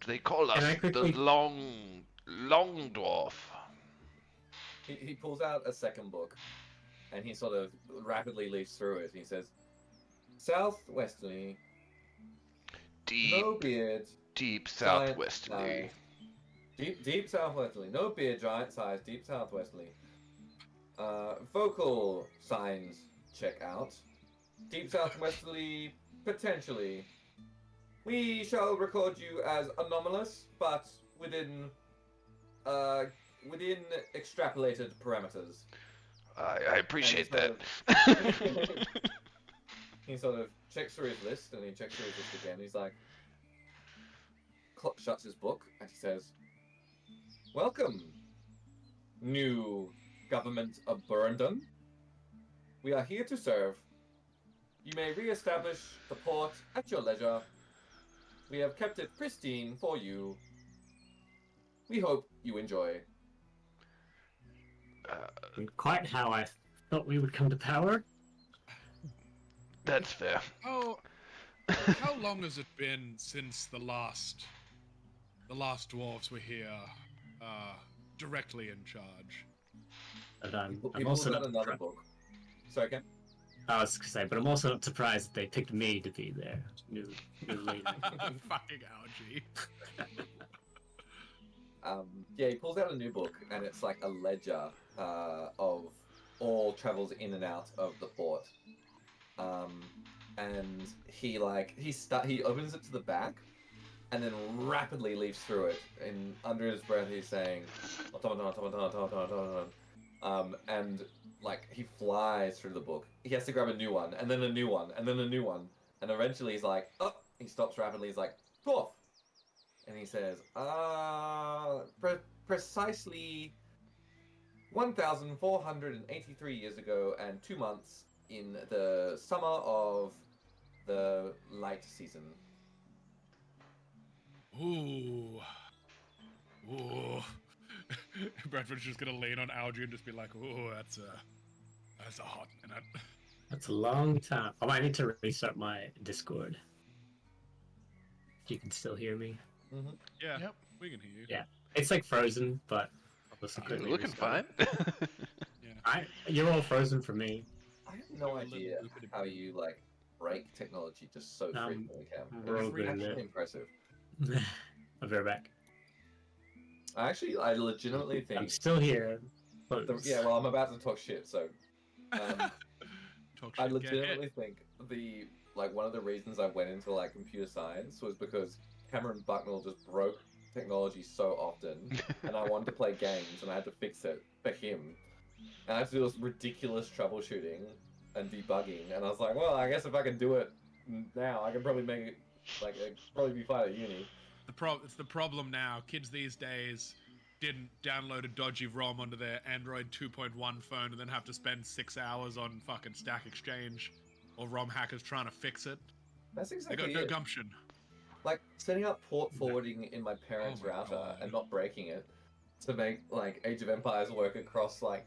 They call us Can I the quickly- long dwarf. He pulls out a second book and he sort of rapidly leafs through it. He says, southwesterly, no beard, Deep giant southwesterly. size. Deep southwesterly, no beard, giant size, deep southwesterly. Vocal signs check out. Deep southwesterly, potentially. We shall record you as anomalous, but within extrapolated parameters. I appreciate And that. He sort of checks through his list, and he checks through his list again. He's like, shuts his book, and he says, "Welcome, new government of Burundum. We are here to serve. You may re-establish the port at your leisure. We have kept it pristine for you. We hope you enjoy." Quite how I thought we would come to power. That's fair. Oh, how long has it been since the last dwarves were here, directly in charge? But He I'm pulls also out not another book. Sorry, Ken? I was gonna say, but I'm also not surprised that they picked me to be their new leader. Fucking algae. Yeah, he pulls out a new book, and it's like a ledger of all travels in and out of the port. And he opens it to the back, and then rapidly leaps through it. And under his breath, he's saying, "Automaton, automaton, automaton, automaton." And like he flies through the book. He has to grab a new one, and then a new one, and then a new one, and eventually he's like, "Oh!" He stops rapidly. He's like, "Dwarf," and he says, precisely 1,483 years ago and 2 months in the summer of the light season. Ooh. Ooh. Bradford's just gonna lean on Algie and just be like, ooh, that's a hot minute. That's a long time. Oh, I need to restart my Discord. You can still hear me. Mm-hmm. Yeah, Yep. we can hear you. Yeah. It's like frozen, but I'll listen You're quickly. looking fine. Yeah. You're all frozen for me. I have We no were a little idea loopity how bit. you like break technology just so frequently, Cam. we're all It's good in actually there. impressive. I'll be right back. I legitimately I'm think. still here. Close. Yeah, well, I'm about to talk shit, so. Talk I shit, get hit. legitimately think one of the reasons I went into like computer science was because Cameron Bucknell just broke technology so often, and I wanted to play games, and I had to fix it for him, and I had to do this ridiculous troubleshooting and debugging, and I was like, well, I guess if I can do it now, I can probably make it probably be fine at uni. It's the problem now. Kids these days didn't download a dodgy ROM onto their Android 2.1 phone and then have to spend 6 hours on fucking Stack Exchange or ROM hackers trying to fix it. That's They exactly got no it. gumption. Like setting up port forwarding in my parents' Oh my router God. and not breaking it to make like Age of Empires work across like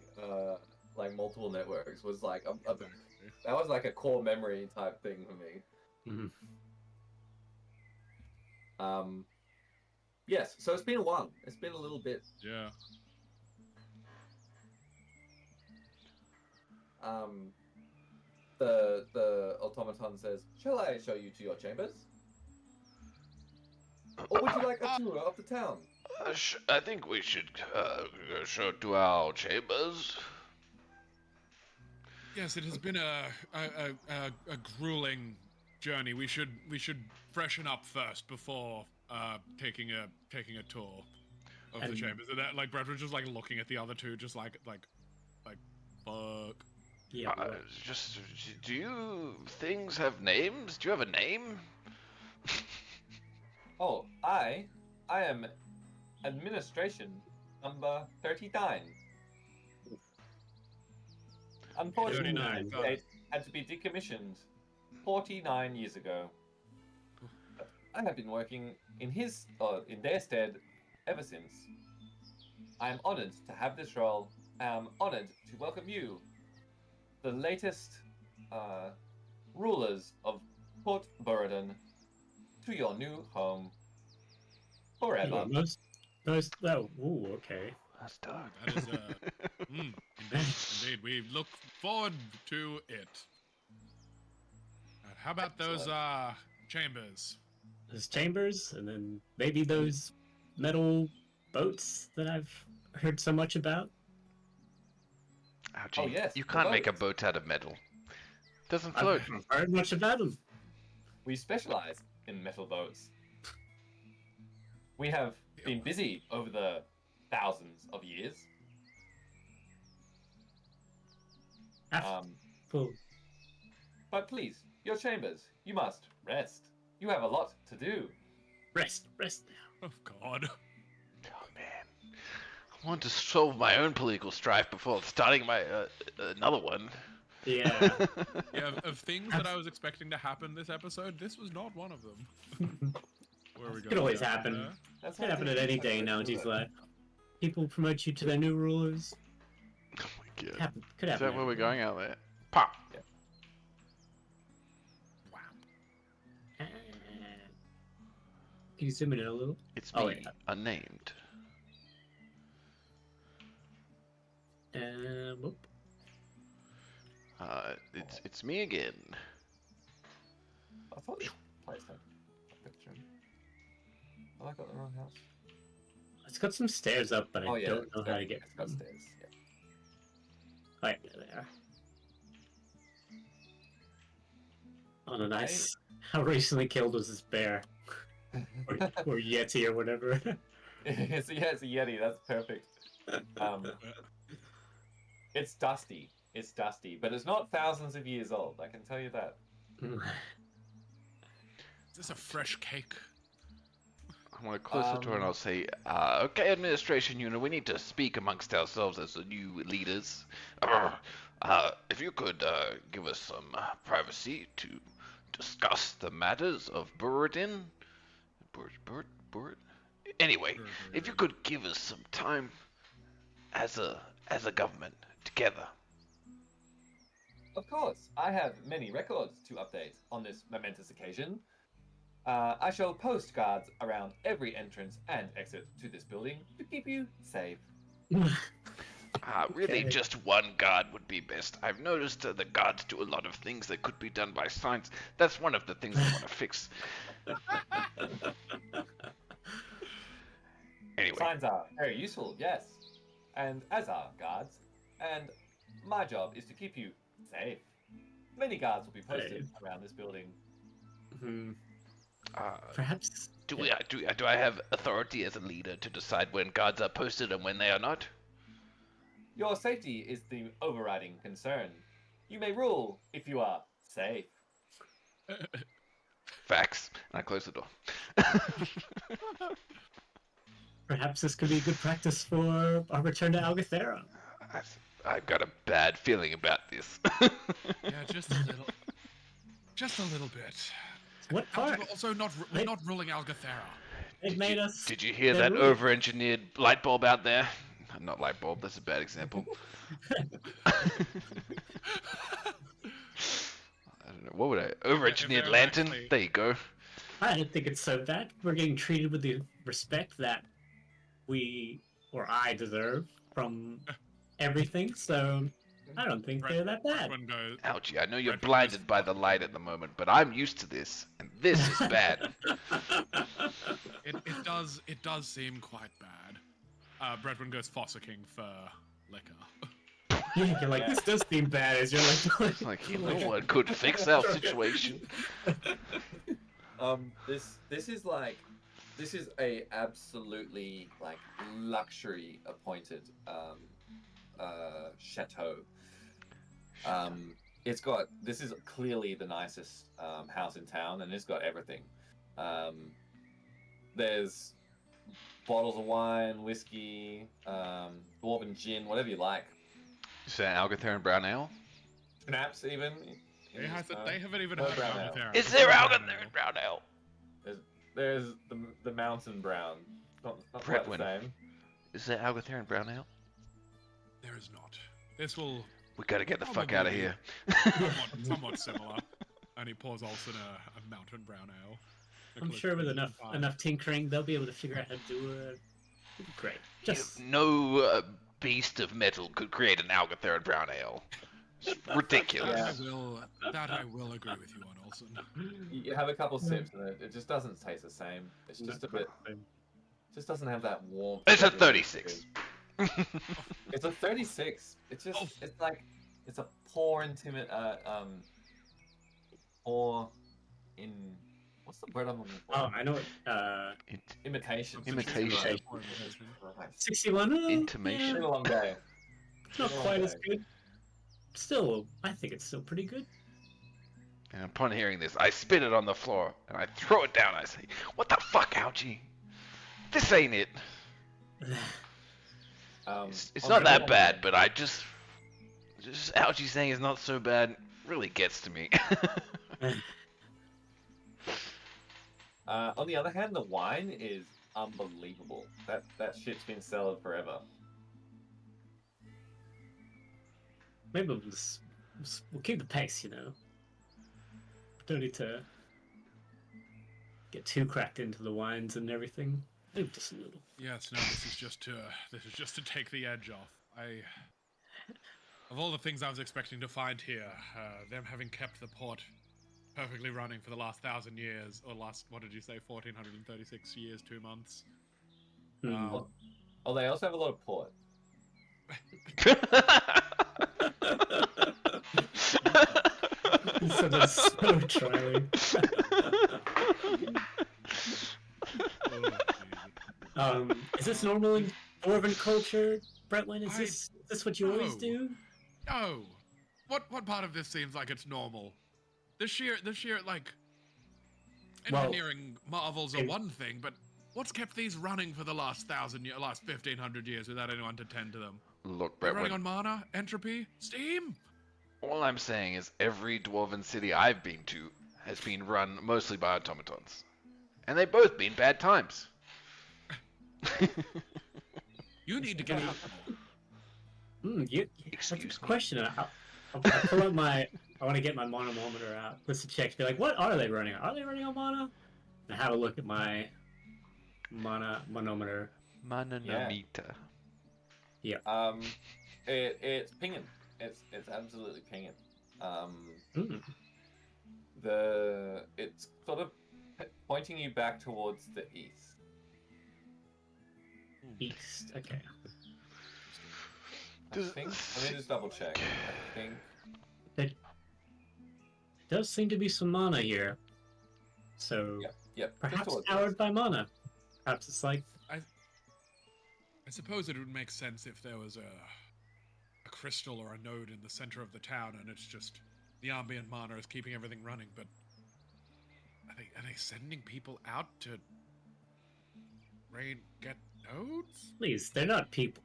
multiple networks was like that was like a core memory type thing for me. Mhm. Yes, so it's been a while. It's been a little bit. Yeah. The automaton says, "Shall I show you to your chambers? Or would you like a tour of the town?" I think we should show to our chambers. Yes, it has been a grueling journey. We should freshen up first before taking a tour of the And- chambers. And that, like, Bradford's just like looking at the other two, just like fuck. Yeah. Just, do things have names? Do you have a name? Oh, I am administration number 39. Unfortunately, 39, got it. it had to be decommissioned 49 years ago. I have been working in their stead ever since. I am honored to have this role. I am honored to welcome you, the latest rulers of Port Burden, to your new home forever. Ooh, okay. That's dark. That is indeed. We look forward to it. How about those chambers? There's chambers, and then maybe those metal boats that I've heard so much about. Ouchie, Oh, yes, you the can't make a boats. boat out of metal. Doesn't float. I've heard much about them. We specialize in metal boats. We have been busy over the thousands of years. Cool. But please, your chambers, you must rest. You have a lot to do. Rest now. Oh God. Oh man, I want to solve my own political strife before starting my another one. Yeah. Yeah, of things that I was expecting to happen this episode, this was not one of them. Where are we going? Could always down happen. there? That's Could how happen it at any is. day now, Isn't it? life. People promote you to their new rulers. Oh my god. Could Is happen. that where we're going out there? Pop. Wow. Can you zoom in a little? It's Oh, me, wait. unnamed. Whoop. It's me again. I thought this place had a picture. Oh, I got the wrong house. It's got some stairs up, but I don't know how to get It's got them. stairs. Yeah. Right, there they are. Oh, no, nice. How recently killed was this bear? or Yeti or whatever. it's a Yeti. That's perfect. It's dusty. It's dusty, but it's not thousands of years old. I can tell you that. Is this a fresh cake? I'm want to close the door and I'll say, okay, administration unit, we need to speak amongst ourselves as the new leaders. If you could give us some privacy to discuss the matters of Burden. Anyway, if you could give us some time as a government together. Of course, I have many records to update on this momentous occasion. I shall post guards around every entrance and exit to this building to keep you safe. Really, Okay. just one guard would be best. I've noticed the guards do a lot of things that could be done by science. That's one of the things I want to fix. Anyway, Signs are very useful, yes, and as are guards. And my job is to keep you safe. Many guards will be posted around this building. Hmm. uh, Perhaps. do I have authority as a leader to decide when guards are posted and when they are not? Your safety is the overriding concern. You may rule if you are safe. Facts. And I close the door. Perhaps this could be good practice for our return to Algathera. I've got a bad feeling about this. Yeah, just a little. Just a little bit. What part? Also, we're not ruling Algathera. It made us. Did you hear their that rule. over-engineered light bulb out there? Not light bulb, that's a bad example. I don't know, what would I... Over-engineered Very lantern? likely. There you go. I don't think it's so bad. We're getting treated with the respect that we, or I, deserve from everything, so I don't think they're that bad. One goes, Ouchie, I know you're Red blinded by the light at the moment, but I'm used to this, and this is bad. it does seem quite bad. Bredwin goes fossicking for liquor. Yeah, you're like, this does seem bad, as you're like... It's like, you know what could fix our situation? This is a absolutely like luxury appointed chateau. This is clearly the nicest house in town, and it's got everything. There's bottles of wine, whiskey, dwarven gin, whatever you like. Is that Algathera and Brown Ale? Schnapps even. They haven't even No heard brown of ale. Algathera. Is there Algathera and Brown Ale? There's the mountain brown. Not quite the Bretwin. same. Is there Algathera and Brown Ale? There is not. This will We gotta get the fuck out of here. somewhat similar. And he pours Olsen a mountain brown ale. I'm Nicholas sure with drinks enough fine. enough tinkering, they'll be able to figure out how to do it. It'll be great. Just No beast of metal could create an Algathera and Brown Ale. It's ridiculous. That I will agree with you on, Olsen. You have a couple sips and it just doesn't taste the same. It's just a bit. Just doesn't have that warmth. It's a that it 36. It's a 36. It's just. Oh. It's like. It's a poor intimate. Or in. What's the word I'm looking for? oh, I know it. Imitation. Imitation. 61. Oh, Intimation. It's been a long day. It's not quite as good. Still, I think it's still pretty good. And upon hearing this, I spit it on the floor and I throw it down. I say, "What the fuck, Algie? This ain't it." It's On not the that other bad, hand- but just Algie saying it's not so bad really gets to me. On the other hand, the wine is unbelievable. That shit's been selling forever. Maybe we'll keep the pace, you know. Don't need to get too cracked into the wines and everything. Maybe just a little. Yes, no, this is just to take the edge off. Of all the things I was expecting to find here, them having kept the port perfectly running for the last 1,000 years, or last, what did you say, 1,436 years, 2 months. Hmm. Oh, they also have a lot of port. So that's so trying. Oh, Jesus. Is this normal in Dwarven culture, Bretwin? Is I- this what you always No. do? No. What part of this seems like it's normal? The sheer like Well, engineering marvels are in- one thing, but What's kept these running for the last 1,500 years without anyone to tend to them? Look, They're Brett, running on mana, entropy, steam. all I'm saying is every dwarven city I've been to has been run mostly by automatons. And they've both been bad times. You need to get out more. That's a Excuse good me. question. I'll pull up my. I want to get my manometer out just to check. Be like, what are they running? Are they running on mana? And have a look at my manometer. Manometer. It's pinging. It's absolutely pinging. Mm. It's sort of pointing you back towards the east. East. Okay. I think. Let me just double check. I think. There does seem to be some mana here. So Yep. just perhaps towards powered east. by mana. Perhaps it's like I suppose it would make sense if there was a crystal or a node in the center of the town, and it's just the ambient mana is keeping everything running. But are they sending people out to get nodes? please, they're not people.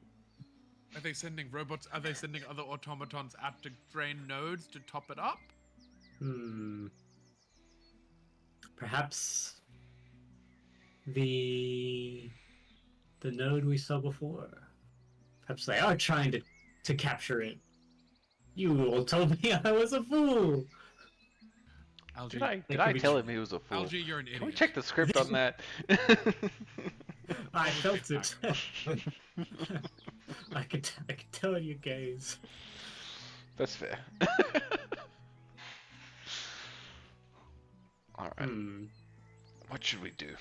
Are they sending robots? Are they sending other automatons out to drain nodes to top it up? Perhaps the node we saw before. Perhaps they are trying to capture it. You all told me I was a fool. Algae, Did I tell him he was a fool? Algae, you're an idiot. Can we check the script on that? I felt it. I could tell in your gaze. That's fair. Alright. What should we do?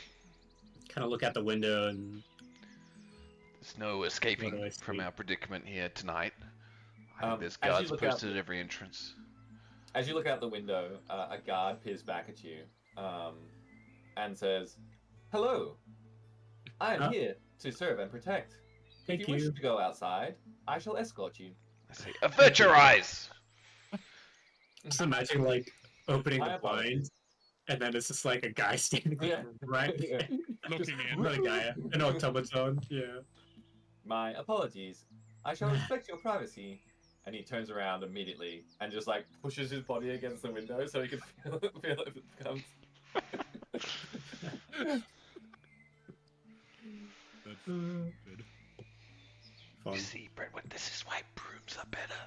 Kind of look out the window and There's no What do escaping I from see? our predicament here tonight. I think there's as you guards look out- posted at every entrance. As you look out the window, a guard peers back at you and says, "Hello, I am Huh? here to serve and protect. thank If you wish you. to go outside, I shall escort you." I say, avert your eyes! Just imagine like opening My the blinds, and then it's just like a guy standing Yeah. right, Yeah. Looking in. not a guy, an automaton. Yeah. My apologies. I shall respect your privacy. And he turns around immediately and just like pushes his body against the window so he can feel if it comes. That's Uh, good. Fun. You see, Brentwood, this is why brooms are better.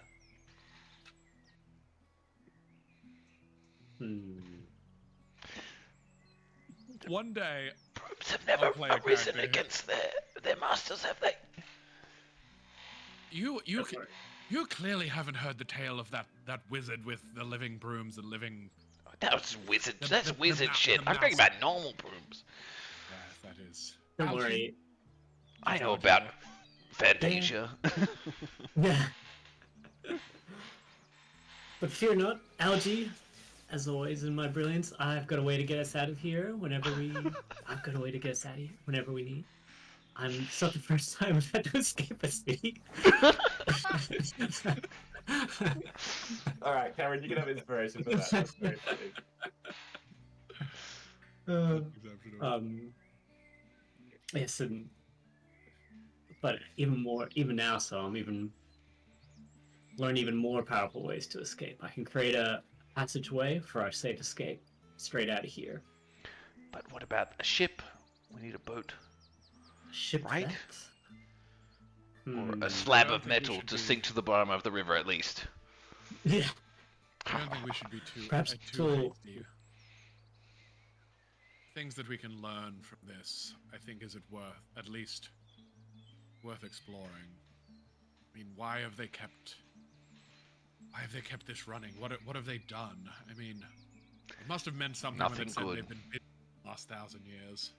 One day, Brooms have I'll never play a risen character here. against their masters, have they? you Go for it. you clearly haven't heard the tale of that wizard with the living brooms and living. That's wizard. The- That's the- wizard the shit. the I'm talking mouse. about normal brooms. Yes, that is. Don't Algae, worry. I know Algae. about Fantasia. Yeah. But fear not, Algae. As always, in my brilliance, I've got a way to get us out of here whenever we. I've got a way to get us out of here whenever we need. It's not the first time I've had to escape a city. All right, Cameron, you can have inspiration for that. That's very funny. Yes, but even now, so I'm learn even more powerful ways to escape. I can create a passageway for our safe escape straight out of here. But what about a ship? We need a boat. Ship Right? that? Or a I slab don't of think we metal should to be- sink to the bottom of the river at least. Yeah. I don't think we should be too Perhaps too till- hasty. Things that we can learn from this, I think, is it at least worth exploring. I mean, why have they kept this running? What have they done? I mean, it must have meant something when Nothing it said good. they've been busy the last 1,000 years.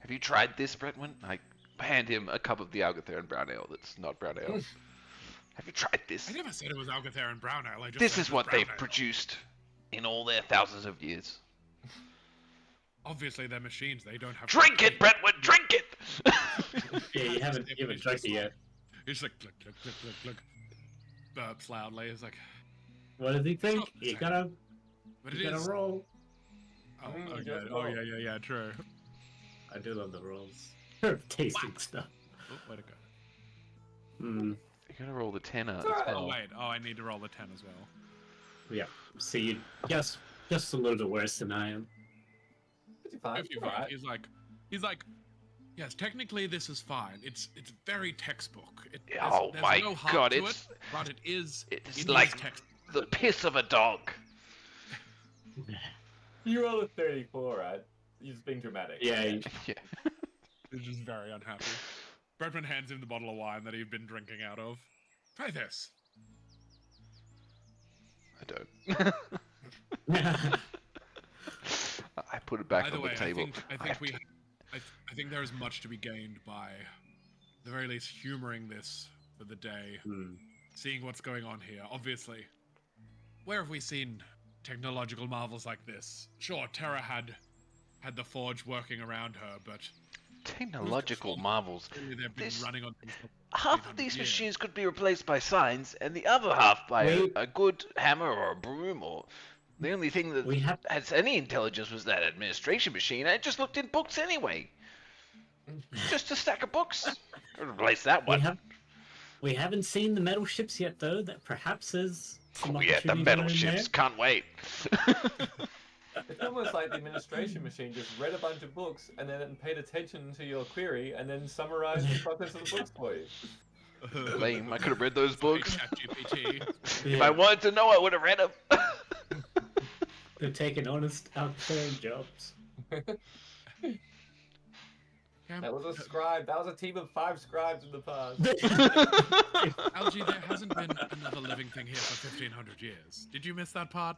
Have you tried this, Bretwin? I hand him a cup of the Algatheran brown ale that's not brown ale. Have you tried this? I never said it was Algatheran brown ale. I just This said is it was what brown they've ale. produced in all their thousands of years. Obviously, they're machines. They don't have. Drink it, Bretwin! Drink it! Yeah, you haven't drunk it yet. It's like glug glug glug glug glug. Burps loudly. It's like, What does he think? Oh, You gotta but it you gotta is. roll. Oh, Mm, okay. just Oh roll. yeah, true. I do love the rolls. Tasting stuff. Oh, where'd it go? Mm, You gotta roll the 10 as alright. well. Oh wait, I need to roll the 10 as well. yeah. So you just a little bit worse than I am. 55. 55. Alright. He's like, yes, technically this is fine. It's very textbook. Oh there's my no heart God, to it's- it, but it is. It's it like is textbook. the piss of a dog. You roll a 34, right? You're just being dramatic. Yeah. Yeah. He's just very unhappy. Bregman hands him the bottle of wine that he'd been drinking out of. Try this. I don't. I put it back Either on way, the table. I think there is much to be gained by, at the very least, humoring this for the day, Hmm. seeing what's going on here. Obviously, where have we seen technological marvels like this? Sure, Terra had the forge working around her, but Technological marvels. clearly they've been This- running on things for Half 800 of these years. machines could be replaced by signs, and the other half by Wait. a good hammer or a broom. Or the only thing that We have has any intelligence was that administration machine. I just looked in books anyway. Just a stack of books. Replace that one. we haven't seen the metal ships yet, though. That perhaps is some Oh, yeah, the opportunity metal in ships. Can't wait. It's almost like the administration machine just read a bunch of books and then paid attention to your query and then summarized the contents of the books for you. Lame. I could have read those books. ChatGPT. there. If I wanted to know, I would have read them. They're taking honest out-of-town jobs. That was a scribe. That was a team of 5 scribes in the past. Algie, there hasn't been another living thing here for 1500 years. Did you miss that part?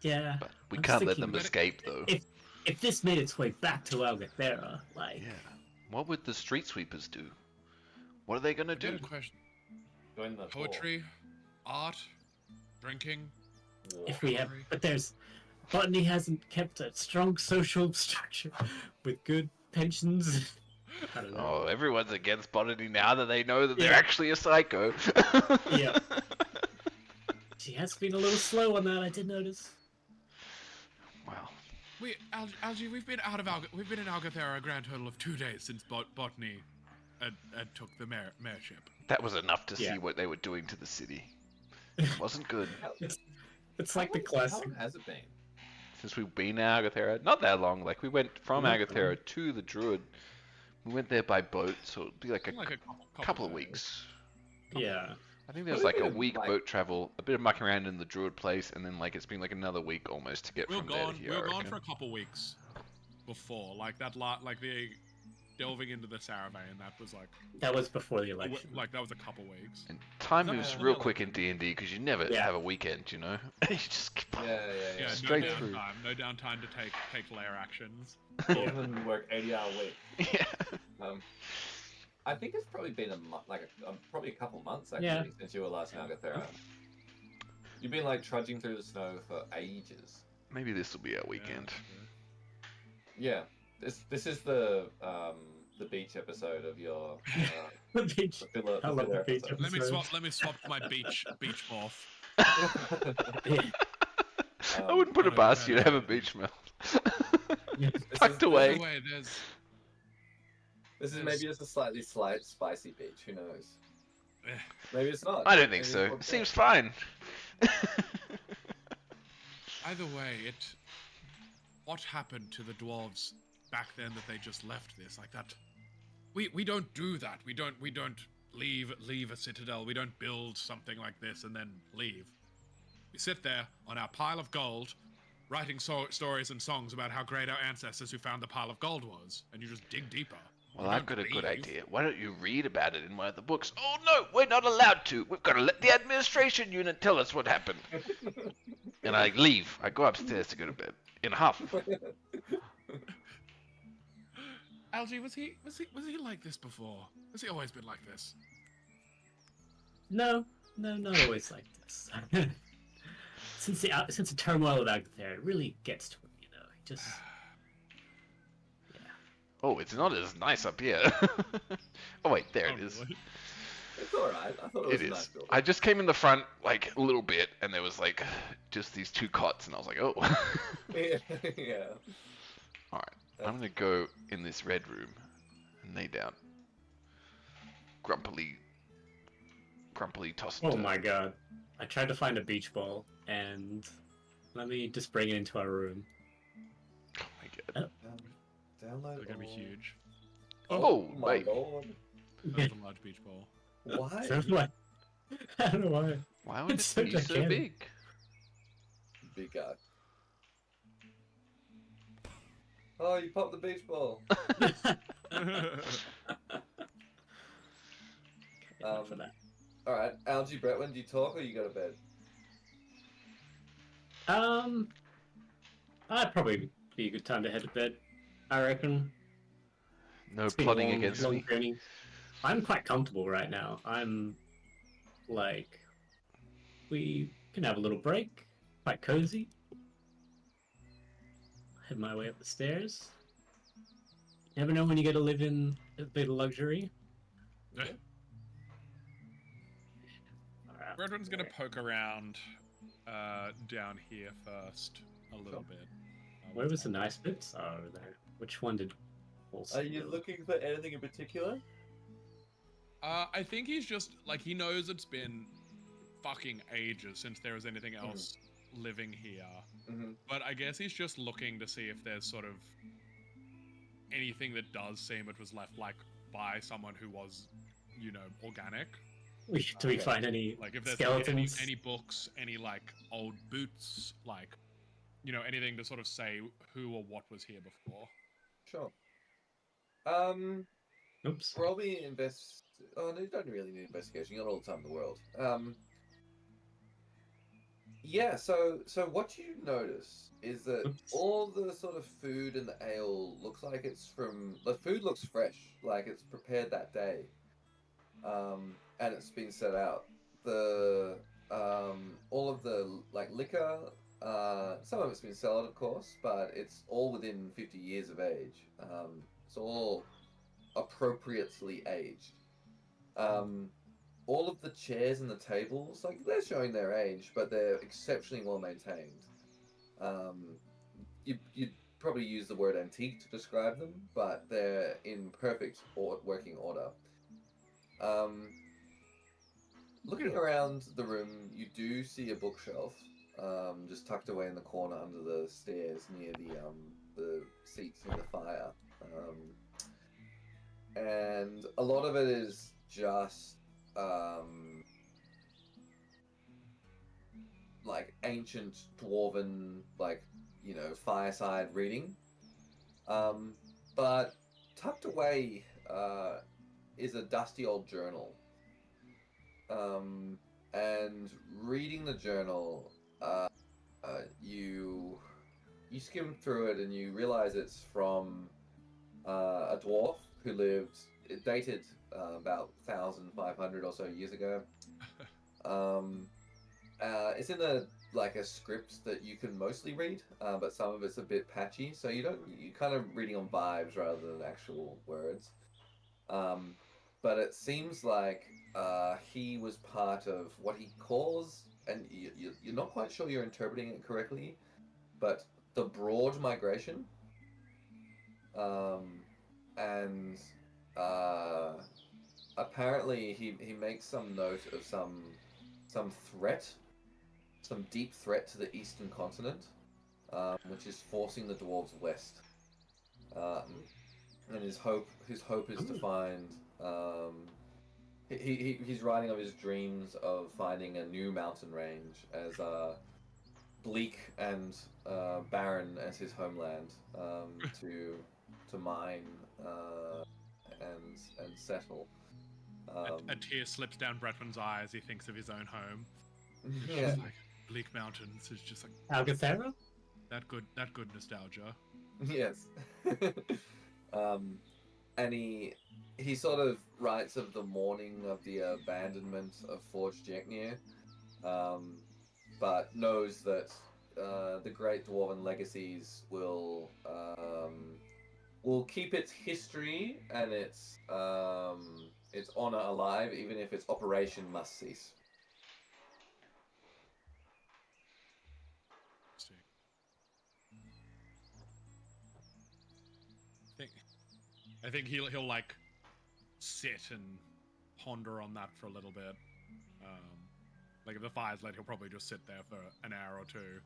Yeah. But we I'm can't let thinking them that escape, though. If this made its way back to Algathera, like, Yeah. What would the street sweepers do? What are they gonna do? Good question. Join the Poetry, art, drinking. war. if we have, Sorry. but Botany hasn't kept a strong social structure with good pensions. I don't know. Oh, everyone's against botany now that they know that they're Yeah. actually a psycho. Yeah. She has been a little slow on that. I did notice. Wow. Algie, we've been in Algathera a grand total of 2 days since Botany took the mayorship. That was enough to Yeah. see what they were doing to the city. It wasn't good. It's like the How classic. long has it been? Since we've been in Agathera, not that long. Like, we went from Not Agathera to the Druid. We went there by boat, so it'd be like a Like a couple of days. weeks. Yeah. I think there was Well, like a yeah, week like- boat travel, a bit of mucking around in the Druid place, and then like it's been like another week almost to get We were from there to gone. here. We I were gone reckon. for a couple weeks before, like that. Like the delving into the Saravain. That was like, That was before the election. that was a couple weeks. And time No, moves no, real no. quick in D&D because you never Yeah. have a weekend, you know. You just keep Yeah. Yeah, Straight no through. downtime. No downtime to take layer actions. All of them work 80-hour week. Yeah. I think it's probably been probably a couple months actually Yeah. since you were last in Algathera. You've been like trudging through the snow for ages. Maybe this will be our weekend. Yeah. This is the beach episode of your The beach. the filler, I love filler the beach episode. Let me swap my beach morph. Yeah. I wouldn't put it Oh, past you to yeah. have a beach melt. This Tucked is- By away. the way, there's This is maybe just a slightly spicy beach. Who knows? eh, Maybe it's not. I don't think Maybe so. it's It not. seems fine. either way, what happened to the dwarves back then that they just left this like that? We don't do that. We don't leave a citadel. We don't build something like this and then leave. We sit there on our pile of gold, writing stories and songs about how great our ancestors who found the pile of gold was, and you just dig deeper. Well, You I've don't got a good leave. idea. Why don't you read about it in one of the books? Oh no, we're not allowed to. We've got to let the administration unit tell us what happened. And I leave. I go upstairs to go to bed in a huff. Algie, was he like this before? Has he always been like this? No, not always like this. since the turmoil of Algathera, it really gets to him, you know. He just Oh, it's not as nice up here. Oh wait, there it is. Probably. It's alright. I thought it was It a nice is. building. I just came in the front like a little bit, and there was like just these 2 cots, and I was like, oh. Yeah. All right. I'm gonna go in this red room and lay down. Grumpily toss and Oh turn. my god. I tried to find a beach ball, and let me just bring it into our room. Oh my god. Download. They're gonna be all- huge. Oh, my baby. lord! That was a large beach ball. Why? So like, I don't know why. Why would It's it so be so gigantic. big? Big guy. Oh, you popped the beach ball. For that. All right, Algie Bretwin, do you talk or you go to bed? I'd probably be a good time to head to bed. I reckon. No It's been a plotting long, against long me. journey. I'm quite comfortable right now. I'm like, we can have a little break. Quite cozy. Head my way up the stairs. Never know when you get to live in a bit of luxury. Alright. Redwin's gonna poke around down here first a little bit. Where was the nice bits? Oh, over there. Which one did also? Are you looking for anything in particular? I think he's just like he knows it's been fucking ages since there was anything else living here. Mm-hmm. But I guess he's just looking to see if there's sort of anything that does seem it was left like by someone who was, you know, organic. Do we find any Like if there's skeletons? like, any books, any like old boots, like you know anything to sort of say who or what was here before. Sure. Oops. Roll me invest. Oh, no, you don't really need investigation. You got all the time in the world. Yeah. So what you notice is that Oops. all the sort of food in the ale looks like it's from the food looks fresh, like it's prepared that day, and it's been set out. The all of the like liquor. Some of it's been sold, of course, but it's all within 50 years of age. It's all appropriately aged. All of the chairs and the tables, like they're showing their age, but they're exceptionally well maintained. You'd probably use the word antique to describe them, but they're in perfect working order. Looking around the room, you do see a bookshelf, just tucked away in the corner under the stairs near the seats near the fire. And a lot of it is just like ancient dwarven, like fireside reading. But tucked away is a dusty old journal. And reading the journal, you skim through it and you realize it's from a dwarf who lived. It dated about 1,500 or so years ago. It's in a script that you can mostly read, but some of it's a bit patchy, so you kind of reading on vibes rather than actual words. But it seems like he was part of what he calls, and you're not quite sure you're interpreting it correctly, but the broad migration. And apparently he makes some note of some threat, some deep threat to the eastern continent, which is forcing the dwarves west. And his hope is to find. He's writing of his dreams of finding a new mountain range as bleak and barren as his homeland, to mine and settle. A tear slips down Bretman's eye as he thinks of his own home. It's Yeah. just like bleak mountains. It's just like Algathera? that good nostalgia. Yes. And he sort of writes of the mourning of the abandonment of Forge Jeknir, but knows that the great dwarven legacies will keep its history and its honor alive, even if its operation must cease. I think he'll like sit and ponder on that for a little bit. Like if the fire's lit, he'll probably just sit there for an hour or two,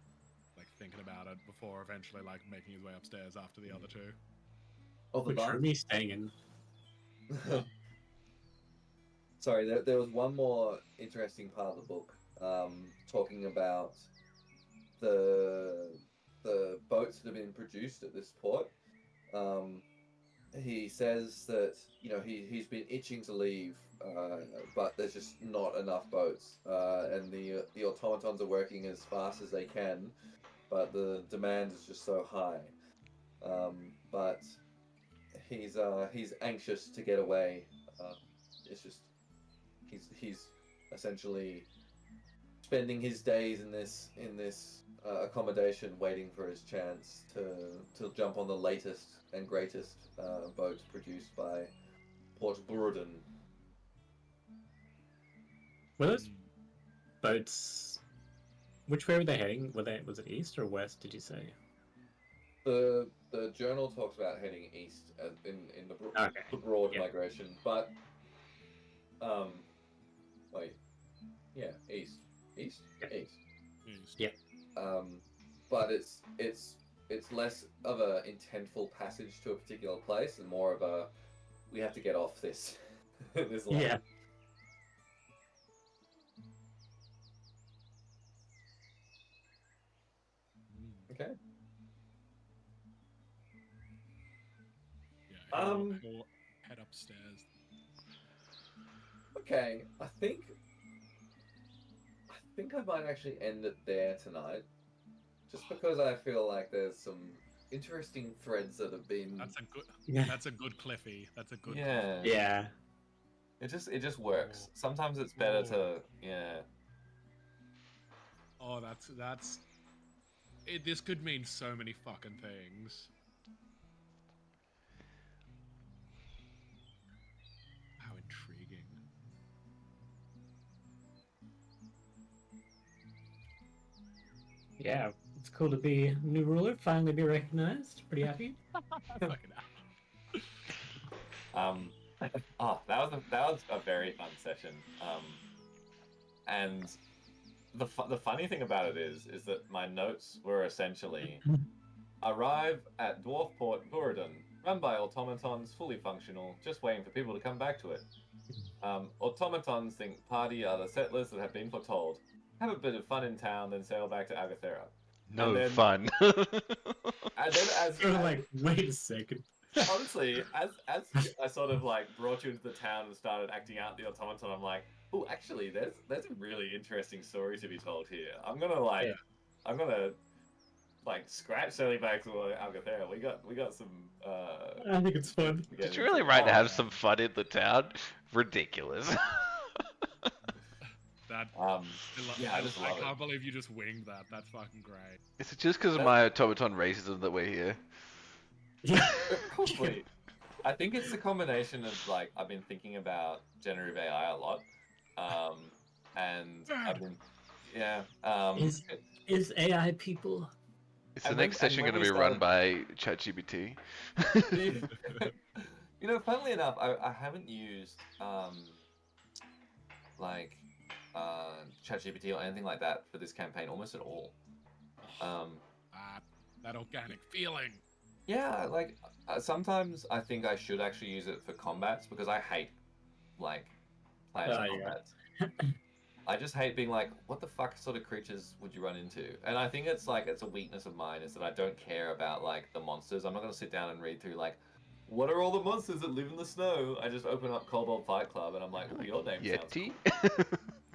like thinking about it before eventually like making his way upstairs after the other two. Of the Which bunch. room are you staying in? Sorry, there was one more interesting part of the book, talking about the boats that have been produced at this port. He says that he's been itching to leave, but there's just not enough boats, and the automatons are working as fast as they can, but the demand is just so high. But he's anxious to get away. It's just he's essentially spending his days in this accommodation, waiting for his chance to jump on the latest and greatest boat produced by Port Burden. Were those boats? Which way were they heading? Was it east or west? Did you say? The journal talks about heading east in the broad migration, but wait, yeah, east. Yeah. But it's less of a intentful passage to a particular place and more of a we have to get off this this line. Yeah. Okay. Yeah, he'll head upstairs. Okay, I think I might actually end it there tonight, just because I feel like there's some interesting threads that have been. That's a good Cliffy. That's a good. Yeah. Cliffy. Yeah. It just works. Sometimes it's better to Oh, that's. This could mean so many fucking things. How intriguing. Yeah. It's cool to be new ruler. Finally be recognized. Pretty happy. Fucking Oh, that was a very fun session. And the funny thing about it is that my notes were essentially arrive at Dwarf Port Buridan, run by automatons, fully functional, just waiting for people to come back to it. Automatons think party are the settlers that have been foretold. Have a bit of fun in town, then sail back to Agathera. No fun. And then as like, wait a second. honestly, as I sort of like brought you into the town and started acting out the automaton, I'm like, oh, actually, there's a really interesting story to be told here. I'm gonna scratch Sally back to Algathera. We got some. I think it's fun. Did you really write to have some fun in the town? Ridiculous. I can't believe you just winged that. That's fucking great. Is it just because of my automaton racism that we're here? Yeah. Probably. I think it's a combination of like I've been thinking about generative AI a lot, and I've been Is AI people? Is the next session going to be run by ChatGPT? Funnily enough, I haven't used ChatGPT or anything like that for this campaign almost at all. That organic feeling. Yeah, sometimes I think I should actually use it for combats because I hate playing combats. I just hate being like, what the fuck sort of creatures would you run into? And I think it's a weakness of mine is that I don't care about the monsters. I'm not going to sit down and read through what are all the monsters that live in the snow? I just open up Kobold Fight Club and I'm like, oh, your name sounds Yeti? cool.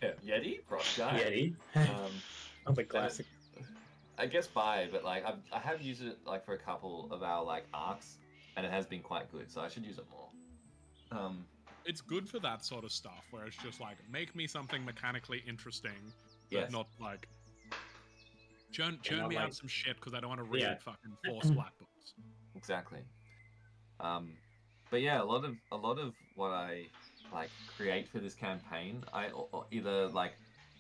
Yeah, Yeti? Frost Giant? Yeti? Oh, the classic. I guess but I have used it for a couple of our arcs and it has been quite good, so I should use it more. It's good for that sort of stuff where it's just make me something mechanically interesting, but Yes. not churn me out some shit because I don't want to read Yeah. fucking 4 splat books. Exactly. But yeah, a lot of what I create for this campaign, I either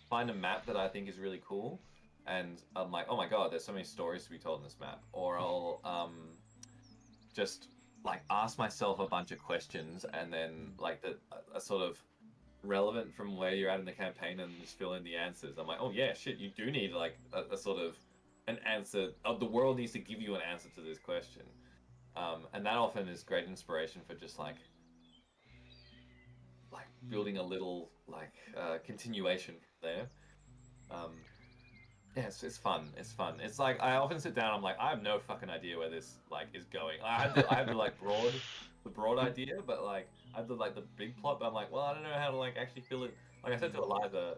find a map that I think is really cool, and I'm like, oh my god, there's so many stories to be told in this map, or I'll just like ask myself a bunch of questions and then like a sort of relevant from where you're at in the campaign and just fill in the answers. I'm like, oh yeah, shit, you do need like a sort of an answer. The world needs to give you an answer to this question, and that often is great inspiration for just like building a little like continuation there. Yeah, it's fun. It's fun. It's like I often sit down. I'm like, I have no fucking idea where this like is going. I have the like the broad idea, but like I have the big plot. But I'm like, well, I don't know how to like actually fill it. Like I said to Eliza,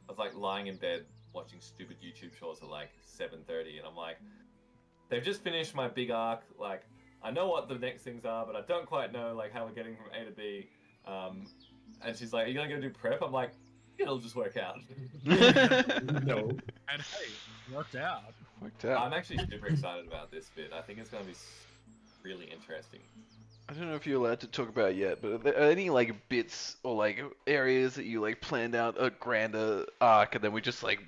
I was like lying in bed watching stupid YouTube shorts at like 7:30, and I'm like, they've just finished my big arc. Like I know what the next things are, but I don't quite know like how we're getting from A to B. And she's like, are you gonna go do prep? I'm like, it'll just work out. No. And hey, worked out. Worked out. I'm actually super excited about this bit. I think it's going to be really interesting. I don't know if you're allowed to talk about it yet, but are there any like bits or like areas that you like planned out a grander arc and then we just like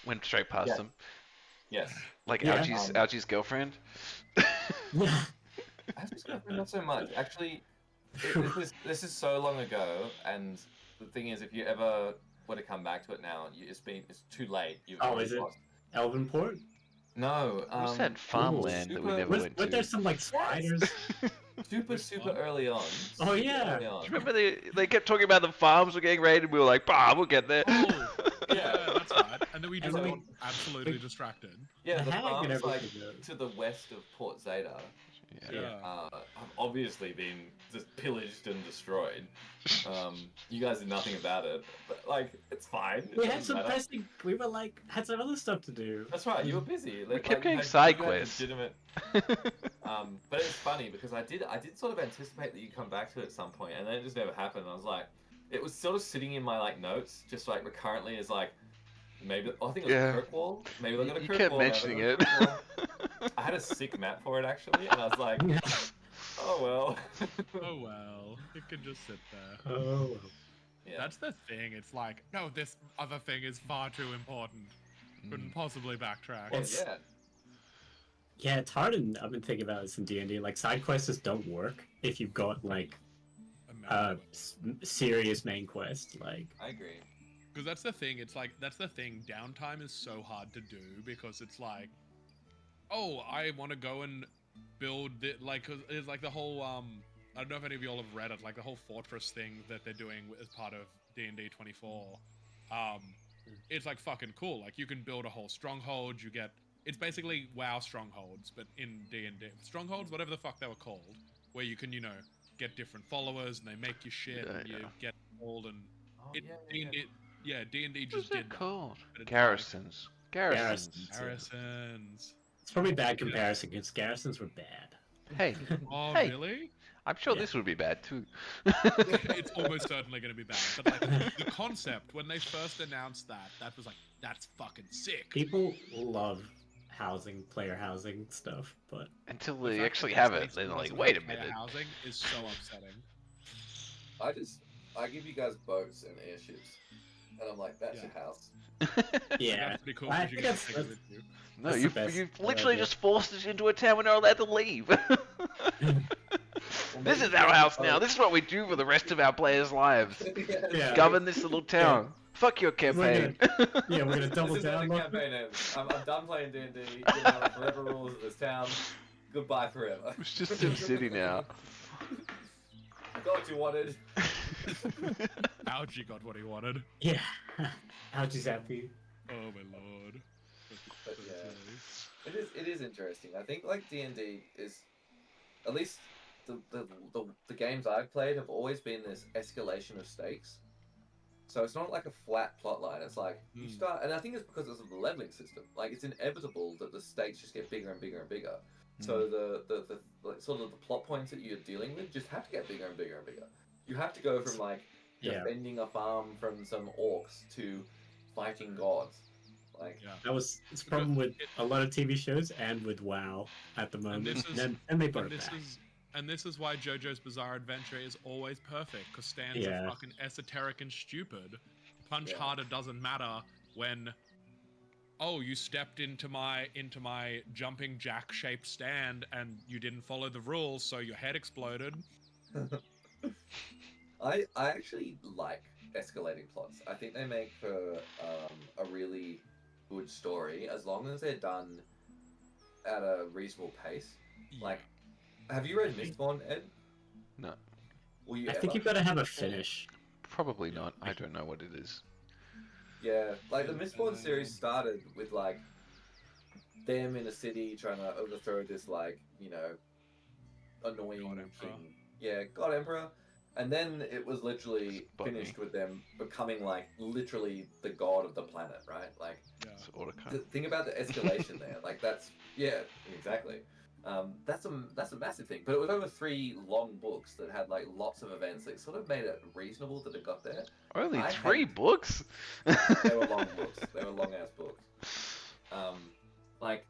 went straight past Yeah. them? Yes. Like Yeah. Ouchie's girlfriend? Actually, not so much. Actually, this is so long ago, and the thing is, if you ever were to come back to it now, it's too late. You've Oh, already is it lost. Elvenport? No. What's that farmland that we super- never Was went there to? some like spiders? Super early on. Oh, yeah. Early on. Do you remember they kept talking about the farms were getting raided and we were like, bah, we'll get there. Oh, yeah, that's right. And then we just And then got absolutely distracted. Yeah, The the hag and farms like everything, though. to the west of Port Zeta. Yeah. Have obviously been just pillaged and destroyed. You guys did nothing about it, but like it's fine. It We had doesn't some matter. pressing. We were like had some other stuff to do. That's right. You were busy. We Like, kept you getting had- side you had quests. legitimate. But it's funny because I did sort of anticipate that you'd come back to it at some point, and then it just never happened. And I was like, it was sort of sitting in my like notes, just like recurrently as like maybe I think it was Yeah. Kirkwall. Maybe they're gonna You Kirkwall. kept maybe mentioning they're it. gonna Kirkwall. I had a sick map for it actually, and I was like, oh well. Oh well, it can just sit there. Oh. Yeah. That's the thing. It's like, no, this other thing is far too important. Couldn't possibly backtrack. Well, It's- yeah. Yeah, it's hard, and I've been thinking about this in D&D. Like side quests just don't work if you've got like serious main quest. Like I agree. Because that's the thing. It's like that's the thing. Downtime is so hard to do because it's like, oh, I want to go and build it. Like, 'cause it's like the whole I don't know if any of y'all have read it. Like the whole fortress thing that they're doing as part of D&D 24. It's like fucking cool. Like you can build a whole stronghold. You get it's basically WoW strongholds, but in D&D strongholds, whatever the fuck they were called, where you can get different followers and they make you shit and you get old and Oh, it, yeah. D&D, yeah, D&D What's just that did that. called? But it's Garrisons. Garrisons. Garrisons. It's probably bad comparison because garrisons were bad. Hey, Oh, Hey. really? I'm sure Yeah. this would be bad too. It's almost certainly going to be bad. But like the concept when they first announced that was like, that's fucking sick. People love player housing stuff, but Until The they fact actually that have Space it, then they're like, doesn't wait a have player minute. Housing is so upsetting. I give you guys boats and airships, and I'm like, that's Yeah. your house. yeah. That's pretty cool. I 'Cause you think get that's- to take it with you. No, That's the you've best literally idea. just forced us into a town we're not allowed to leave. This is our house now. This is what we do for the rest of our players' lives. Yeah. Govern this little town. Fuck your We're campaign. Yeah, we're gonna double This is how down. the on- campaign ends. I'm done playing D&D. You know the forever rules of this town. Goodbye forever. It's just SimCity now. I got what you wanted. Algie got what he wanted. Yeah. Ouchie's happy. Oh my lord. But yeah. It is interesting. I think like D&D is, at least the games I've played have always been this escalation of stakes. So it's not like a flat plot line. It's like you start, and I think it's because of the leveling system. Like it's inevitable that the stakes just get bigger and bigger and bigger. So the like, sort of the plot points that you're dealing with just have to get bigger and bigger and bigger. You have to go from like Yeah. defending a farm from some orcs to fighting gods. Like Yeah. It's a problem with a lot of TV shows and with WoW at the moment. this is- And they brought And it this back. is and this is why JoJo's Bizarre Adventure is always perfect, because Stan's Yeah. are fucking esoteric and stupid. Punch Yeah. harder doesn't matter when oh, you stepped into my jumping jack shaped stand and you didn't follow the rules, so your head exploded. I actually like escalating plots. I think they make for a really good story as long as they're done at a reasonable pace. Like, have you read Mistborn, Ed? No, Will you I ever? think you've got to have a finish. probably not. I don't know what it is. Yeah, like the Mistborn series started with like them in a city trying to overthrow this like annoying God Emperor. king. Yeah, God Emperor. And then it was literally Spot me. finished with them becoming like literally the god of the planet, right? Like Yeah. It's autocut. think about the escalation there. Like that's exactly. That's a massive thing. But it was over 3 long books that had like lots of events that sort of made it reasonable that it got there. Only I 3 hate- books? They were long books. They were long ass books. Like,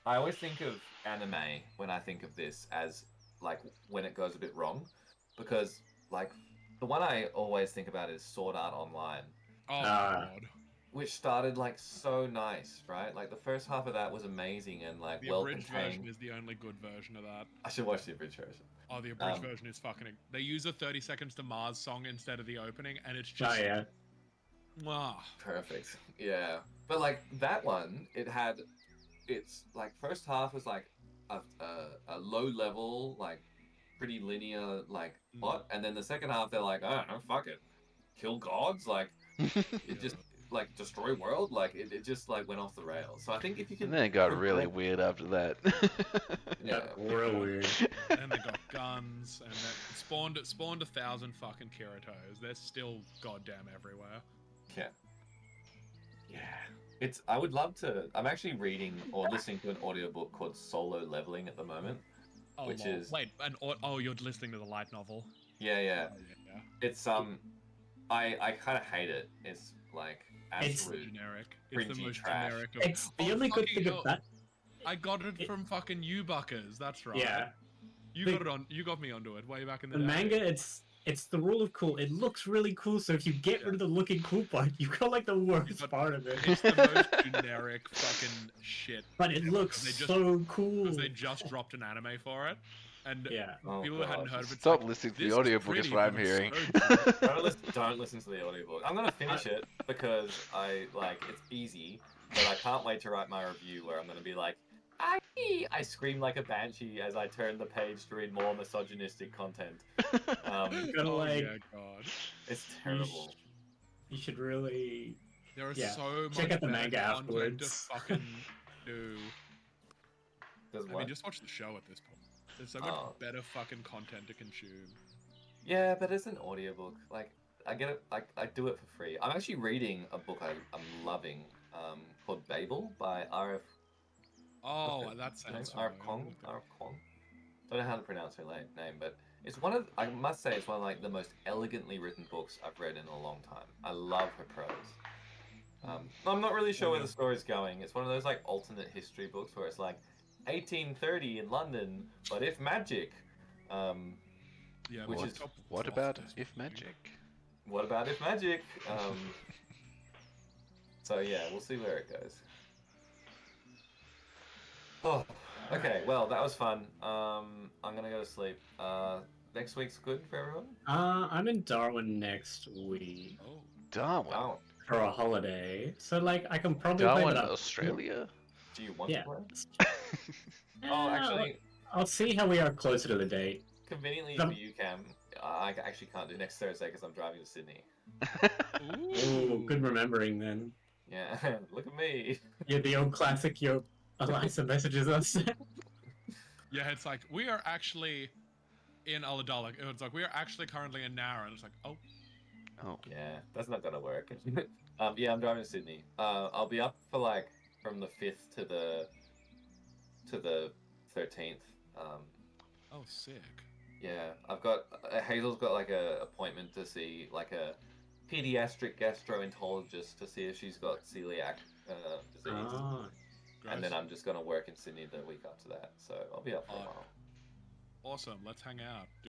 I always think of anime when I think of this as like when it goes a bit wrong, because like the one I always think about is Sword Art Online, Oh Ah. god. which started like so nice, right? Like the first half of that was amazing and like The well abridged contained. version is the only good version of that. I should watch the abridged version. Oh, the abridged Um, version is fucking. They use a 30 Seconds to Mars song instead of the opening, and it's Oh just. yeah. Mwah. Perfect. Yeah. But like that one, it's like first half was like a low level, like pretty linear like plot, and then the second half they're like, oh no, fuck it, kill gods, like it just like destroy world, like it just like went off the rails. So I think if you can, And then it got really progress- weird after that. Yeah. Real weird. And they got guns, and it spawned 1,000 fucking Kiratos. They're still goddamn everywhere. Yeah. Yeah. It's. I would love to. I'm actually reading or listening to an audiobook called Solo Leveling at the moment. Oh, Which lol. is- Wait, you're listening to the light novel. Yeah, yeah. Oh, yeah. It's I kind of hate it. It's like It's- So absolute. generic. It's the cringy most trash. generic of. It's the Oh, only good fucking thing hell. of that. I got it from fucking U-Buckers. That's right. Yeah. You The- got it on. You got me onto it way back in the The day. manga, it's the rule of cool. It looks really cool, so if you get rid of the looking cool part, you got like the worst got- part of it. It's the most generic fucking shit. But it ever, looks 'cause they just- so cool. Because they just dropped an anime for it, and Yeah. Oh, people who hadn't God. heard of it. Stop listening to the audiobook is what I'm hearing. Don't listen to the audiobook. I'm gonna finish it because it's easy, but I can't wait to write my review where I'm gonna be like, I scream like a banshee as I turn the page to read more misogynistic content. Gotta, Oh like- yeah, god. It's terrible. You should really. There is Yeah. so much Check out the better manga content afterwards. to fucking do. Does I what? mean, just watch the show at this point. There's so much Oh. better fucking content to consume. Yeah, but it's an audiobook. Like, I get it. I do it for free. I'm actually reading a book I'm loving, called Babel by R.F. Oh, Okay. that sounds R.F. familiar. Kong. R.F. Kong. Don't know how to pronounce her name, but it's one of. I must say, it's one of like the most elegantly written books I've read in a long time. I love her prose. I'm not really sure where the story's going. It's one of those like alternate history books where it's like 1830 in London, but if magic. Yeah, Which but is- top What plot about twist. if magic? What about if magic? So yeah, we'll see where it goes. Oh, okay. Well, that was fun. I'm gonna go to sleep. Next week's good for everyone. I'm in Darwin next week Oh, Darwin. Oh, for a holiday, so like I can probably play Darwin, that up. Australia? do you want Yeah. to play? Oh, actually, I'll see how we are closer to the date. conveniently Some- for you, Cam, I actually can't do next Thursday because I'm driving to Sydney. Ooh, good remembering then. Yeah, look at me. Yeah, the old classic. Your Eliza messages us. Yeah, it's like we are actually in Ulladulla. It's like we are actually currently in Nara, and it's like, oh, Oh. Yeah, that's not gonna work. Yeah, I'm driving to Sydney. I'll be up for like from the 5th to the 13th. oh, sick. Yeah, I've got Hazel's got like a appointment to see like a pediatric gastroenterologist to see if she's got celiac disease, Ah, and then I'm just gonna work in Sydney the week after that. So I'll be up for a while. Awesome. Let's hang out.